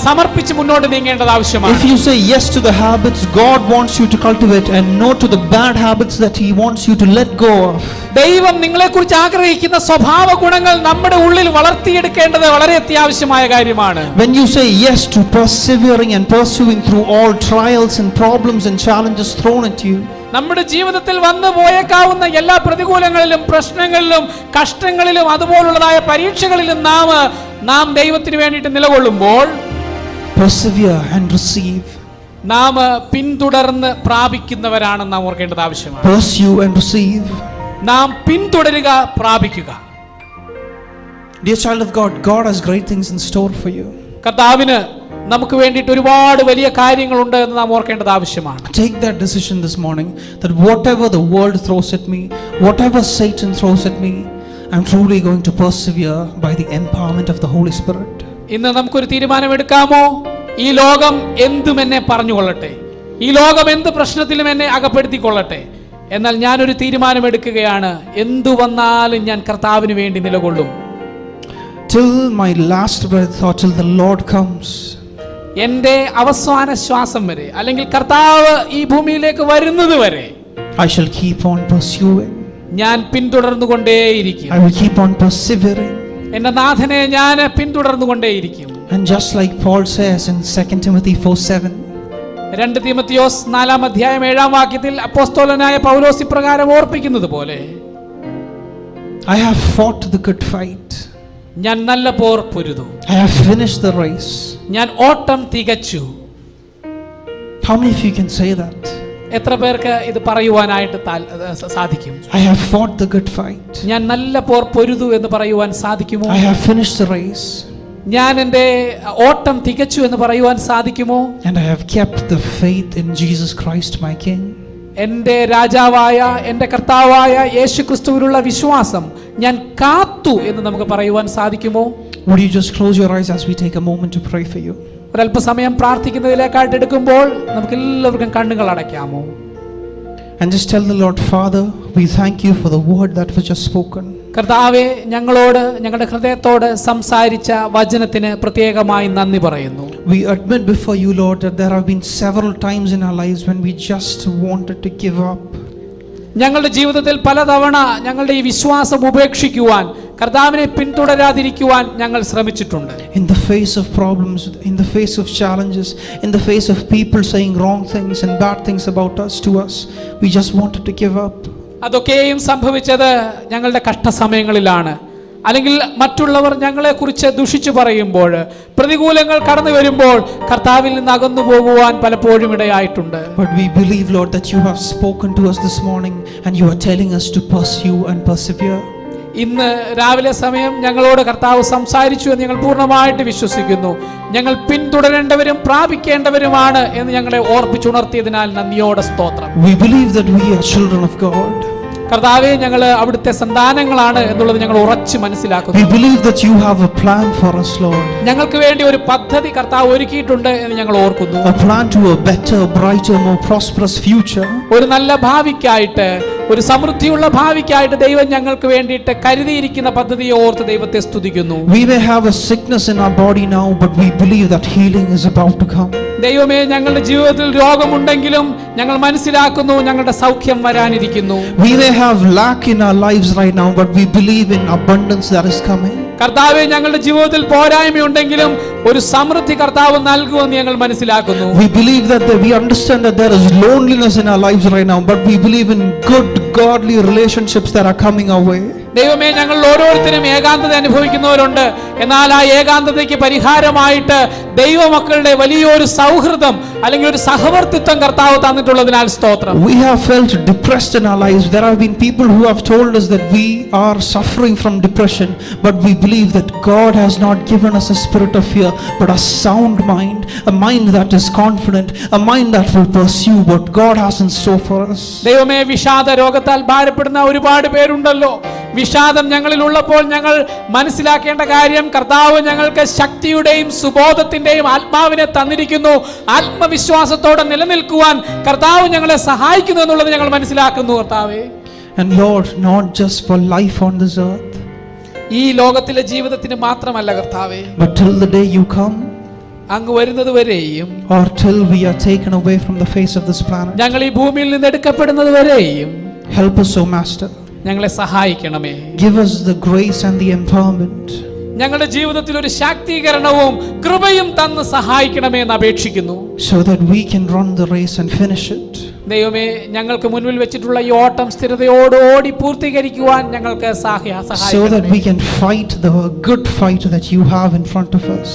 സമർപ്പിച്ച് മുന്നോട്ട് നീങ്ങേണ്ടത് ആവശ്യമാണ്. if you say yes to the habits God wants you to cultivate and no to the bad habits that he wants you to let go of, ദൈവം നിങ്ങളെക്കുറിച്ച് ആഗ്രഹിക്കുന്ന സ്വഭാവ ഗുണങ്ങൾ നമ്മുടെ ഉള്ളിൽ വളർത്തിയെടുക്കേണ്ടത് വളരെ അത്യാവശ്യമായ കാര്യമാണ്. when you say yes to persevering and pursuing through all trials and problems and challenges thrown at you, നമ്മുടെ ജീവിതത്തിൽ വന്നു പോയേക്കാവുന്ന എല്ലാ പ്രതികൂലങ്ങളിലും പ്രശ്നങ്ങളിലും കഷ്ടങ്ങളിലും അതുപോലുള്ളതായ പരീക്ഷകളിലും നാം ദൈവത്തിന് വേണ്ടിയിട്ട് നിലകൊള്ളുമ്പോൾ persevere and receive, നാം പിന്തുടർന്ന് പ്രാപിക്കുന്നവരാണെന്ന് നാം ഓർക്കേണ്ടത് ആവശ്യമാണ്. pursue and receive. നാം പിന്തുടരുക, പ്രാപിക്കുക. Dear child of God, God has great things in store for you. കർത്താവിന് നമുക്ക് വേണ്ടിയിട്ട് ഒരുപാട് വലിയ കാര്യങ്ങളുണ്ട് എന്ന് നാം ഓർക്കേണ്ടത് ആവശ്യമാണ്. Take that decision this morning that whatever the world throws at me, whatever Satan throws at me, I'm truly going to persevere by the empowerment of the Holy Spirit. ഇന്ന് നമുക്കൊരു തീരുമാനമെടുക്കാമോ? ഈ ലോകം എന്തും എന്നെ പറഞ്ഞുകൊള്ളട്ടെ, ഈ ലോകം എന്ത് പ്രശ്നത്തിലും എന്നെ അകപ്പെടുത്തിക്കൊള്ളട്ടെ, എന്നാൽ ഞാനൊരു തീരുമാനമെടുക്കുകയാണ്, എന്തു വന്നാലും ഞാൻ കർത്താവിന് വേണ്ടി നിലകൊള്ളും. Till my last breath or till the Lord comes, എൻ്റെ അവസാന ശ്വാസം വരെ, അല്ലെങ്കിൽ കർത്താവ് ഈ ഭൂമിയിലേക്ക് വരുന്നത് വരെ I shall keep on pursuing. ഞാൻ പിന്തുടർന്നുകൊണ്ടേയിരിക്കും. I will keep on persevering. എൻ്റെ നാഥനെ ഞാൻ പിന്തുടർന്നുകൊണ്ടേയിരിക്കും. And just like Paul says in 2 Timothy 4:7, 2 തീമോഥെയോസ് 4:7 അപ്പോസ്തലനായ പൗലോസ് ഇപ്രകാരം ഓർപ്പിക്കുന്നത് പോലെ, I have fought the good fight. ഞാൻ നല്ല പോർ പൊരുതു, I have finished the race. ഞാൻ ഓട്ടം തികച്ചു. How many of you can say that? എത്ര പേർക്ക് ഇത് പറയുവാനായിട്ട് സാധിക്കും? I have fought the good fight. ഞാൻ നല്ല പോർ പൊരുതു എന്ന് പറയുവാൻ സാധിക്കുമോ? I have finished the race. ഞാൻ എൻ്റെ ഓട്ടം തികച്ചു എന്ന് പറയുവാൻ സാധിക്കുമോ? And I have kept the faith in Jesus Christ my King. എൻ്റെ രാജാവായ എൻ്റെ കർത്താവായ യേശു ക്രിസ്തുവിലുള്ള വിശ്വാസം ഞാൻ കാത്തു എന്ന് നമുക്ക് പറയുവാൻ സാധിക്കുമോ? Would you just close your eyes as we take a moment to pray for you? ഒരല്പസമയം പ്രാർത്ഥിക്കുന്നതിലേക്കായിട്ട് എടുക്കുമ്പോൾ നമുക്ക് എല്ലാവർക്കും കണ്ണുകൾ അടയ്ക്കാമോ? And just tell the Lord, Father, we thank you for the word that was just spoken. കർത്താവേ, ഞങ്ങളോട് ഞങ്ങളുടെ ഹൃദയത്തോട് സംസാരിച്ച വചനത്തിന് പ്രത്യേകമായി നന്ദി പറയുന്നു. We admit before you, Lord, that there have been several times in our lives when we just wanted to give up. ഞങ്ങളുടെ ജീവിതത്തിൽ പലതവണ ഞങ്ങളുടെ ഈ വിശ്വാസം ഉപേക്ഷിക്കുവാൻ, കർത്താവിനെ പിന്തുടരാതിരിക്കുവാൻ ഞങ്ങൾ ശ്രമിച്ചിട്ടുണ്ട്. In the face of problems, in the face of challenges, in the face of people saying wrong things and bad things about us to us, we just wanted to give up. അതൊക്കെയും സംഭവിച്ചത് ഞങ്ങളുടെ കഷ്ടസമയങ്ങളിലാണ്. അല്ലെങ്കിൽ മറ്റുള്ളവർ ഞങ്ങളെക്കുറിച്ച് ദുഷിച്ചു പറയുമ്പോൾ, പ്രതികൂലങ്ങൾ കടന്നു വരുമ്പോൾ കർത്താവിൽ നിന്ന് അകന്നു പോകുവാൻ പലപ്പോഴും ഇടയായിട്ടുണ്ട്. But we believe, Lord, that you have spoken to us this morning and you are telling us to pursue and persevere. ഇന്ന് രാവിലെ സമയം ഞങ്ങളോട് കർത്താവ് സംസാരിച്ചു എന്ന് ഞങ്ങൾ പൂർണ്ണമായിട്ട് വിശ്വസിക്കുന്നു. ഞങ്ങൾ പിന്തുടരേണ്ടവരും പ്രാപിക്കേണ്ടവരുമാണ് എന്ന് ഞങ്ങളെ ഓർപ്പിച്ചുണർത്തിയതിനാൽ നന്ദിയോടെ സ്തോത്രം. We believe that we are children of God. കർത്താവേ, ഞങ്ങൾ അവിടുത്തെ സന്താനങ്ങളാണ് എന്നുള്ളത് ഞങ്ങൾ ഉറച്ചു മനസ്സിലാക്കുന്നു. We believe that you have a plan for us, Lord. ഞങ്ങൾക്ക് വേണ്ടി ഒരു പദ്ധതി കർത്താവ് ഒരുക്കിയിട്ടുണ്ട് എന്ന് ഞങ്ങൾ ഓർക്കുന്നു. A plan to a better, brighter, more prosperous future. ഒരു നല്ല ഭാവിക്കായിട്ട്, ഒരു സമൃദ്ധിയുള്ള ഭാവിക്കായിട്ട് ദൈവം ഞങ്ങൾക്ക് വേണ്ടിയിട്ട് കരുതിയിരിക്കുന്ന പദ്ധതിയെ ഓർത്ത് ദൈവത്തെ സ്തുതിക്കുന്നു. We may have a sickness in our body now, but we believe that healing is about to come. ദൈവമേ, ഞങ്ങളുടെ ജീവിതത്തിൽ രോഗമുണ്ടെങ്കിലും ഞങ്ങൾ മനസ്സിലാക്കുന്നു ഞങ്ങളുടെ സൗഖ്യം വരാനിരിക്കുന്നു. We may have lack in our lives right now, but we believe in abundance that is coming. കർത്താവേ, ഞങ്ങളുടെ ജീവിതത്തിൽ പോരായ്മയുണ്ടെങ്കിലും ഒരു സമൃദ്ധി കർത്താവ് നൽകുമെന്ന് ഞങ്ങൾ മനസ്സിലാക്കുന്നു. We believe that we understand that there is loneliness in our lives right now, but we believe in good, godly relationships that are coming our way. ദൈവമേ, ഞങ്ങൾ ഓരോരുത്തരും ഏകാന്തത അനുഭവിക്കുന്നവരുണ്ട്. എന്നാൽ ആ ഏകാന്തതയ്ക്ക് പരിഹാരമായിട്ട് ദൈവമക്കളുടെ വലിയൊരു സൗഹൃദം അല്ലെങ്കിൽ ഒരു സഹവർത്തിത്വം കർത്താവ് തന്നിട്ടുള്ളതിനാൽ സ്തോത്രം. We have felt depressed in our lives. There have been people who have told us that we are suffering from depression, but we believe that God has not given us a spirit of fear, but a sound mind, a mind that is confident, a mind that will pursue what God has in store for us. ദൈവമേ, വിഷാദ രോഗത്താൽ ഭാരപ്പെടുന്ന ഒരുപാട് പേരുണ്ടല്ലോ. വിഷാദം ഞങ്ങളിൽ ഉള്ളപ്പോൾ ഞങ്ങൾ മനസ്സിലാക്കേണ്ട കാര്യം, കർത്താവ് ഞങ്ങൾക്ക് ശക്തിയുടെയും സുബോധത്തിന്റെയും ആത്മാവിനെ തന്നിരിക്കുന്നു. ആത്മവിശ്വാസത്തോടെ നിലനിൽക്കുവാൻ കർത്താവ് ഞങ്ങളെ സഹായിക്കുന്നു എന്നുള്ളത് ഞങ്ങൾ മനസ്സിലാക്കുന്നു കർത്താവേ. And Lord, not just for life on this earth, ഈ ലോകത്തിലെ ജീവിതത്തിന് മാത്രമല്ല കർത്താവേ, but till the day you come, അങ്ങ് വരുന്നത് വരെയും, or till we are taken away from the face of this planet. ഞങ്ങൾ ഈ ഭൂമിയിൽ നിന്ന് എടുക്കപ്പെടുന്നത് വരെയും Help us, O Master. ഞങ്ങളെ സഹായിക്കണമേ. Give us the grace and the empowerment. ഞങ്ങളുടെ ജീവിതത്തിൽ ഒരു ശാക്തീകരണവും കൃപയും തന്ന് സഹായിക്കണമേ എന്ന് അപേക്ഷിക്കുന്നു. So that we can run the race and finish it. ദൈവമേ, ഞങ്ങൾക്ക് മുൻപിൽ വെച്ചിട്ടുള്ള ഈ ഓട്ടം സ്ഥിരതയോടെ ഓടി പൂർത്തീകരിക്കുവാൻ ഞങ്ങൾക്ക് So that we can fight the good fight that you have in front of us.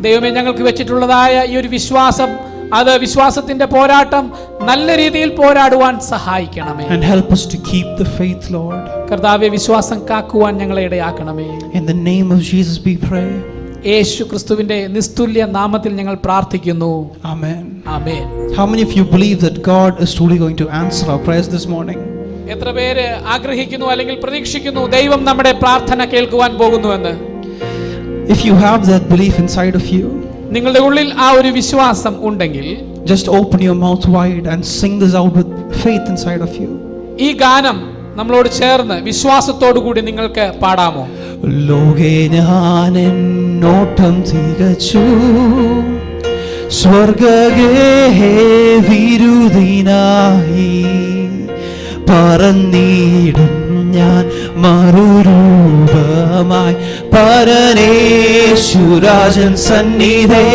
ദൈവമേ, ഞങ്ങൾക്ക് വെച്ചിട്ടുള്ളതായ ഈ ഒരു വിശ്വാസം, അത് വിശ്വാസത്തിന്റെ പോരാട്ടം നല്ല രീതിയിൽ പോരാടുവാൻ സഹായിക്കണമേ. And help us to keep the faith, Lord. കർത്താവേ, വിശ്വാസം കാക്കുവാൻ ഞങ്ങളെ ഇടയാക്കണമേ. In the name of Jesus we pray. യേശു ക്രിസ്തുവിന്റെ നിസ്തുല്യ നാമത്തിൽ ഞങ്ങൾ പ്രാർത്ഥിക്കുന്നു. Amen. Amen. How many of you believe that God is truly going to answer our prayers this morning? എത്ര പേര് ആഗ്രഹിക്കുന്നു അല്ലെങ്കിൽ പ്രതീക്ഷിക്കുന്നു ദൈവം നമ്മുടെ പ്രാർത്ഥന കേൾക്കുവാൻ പോകുന്നുവെന്ന്? If you have that belief inside of you, നിങ്ങളുടെ ഉള്ളിൽ ആ ഒരു വിശ്വാസം ഉണ്ടെങ്കിൽ just open your mouth wide and sing this out with faith inside of you. ഈ ഗാനം നമ്മളോട് ചേർന്ന് വിശ്വാസത്തോടു കൂടി നിങ്ങൾക്ക് പാടാമോ? ലോകേ ഞാനെൻ നോട്ടം തികച്ചു, സ്വർഗ്ഗഗേഹേ വിരുദിനായി പറന്നിടും ഞാൻ മറുരൂപമായി പരനേശുരാജൻ സന്നിധേ.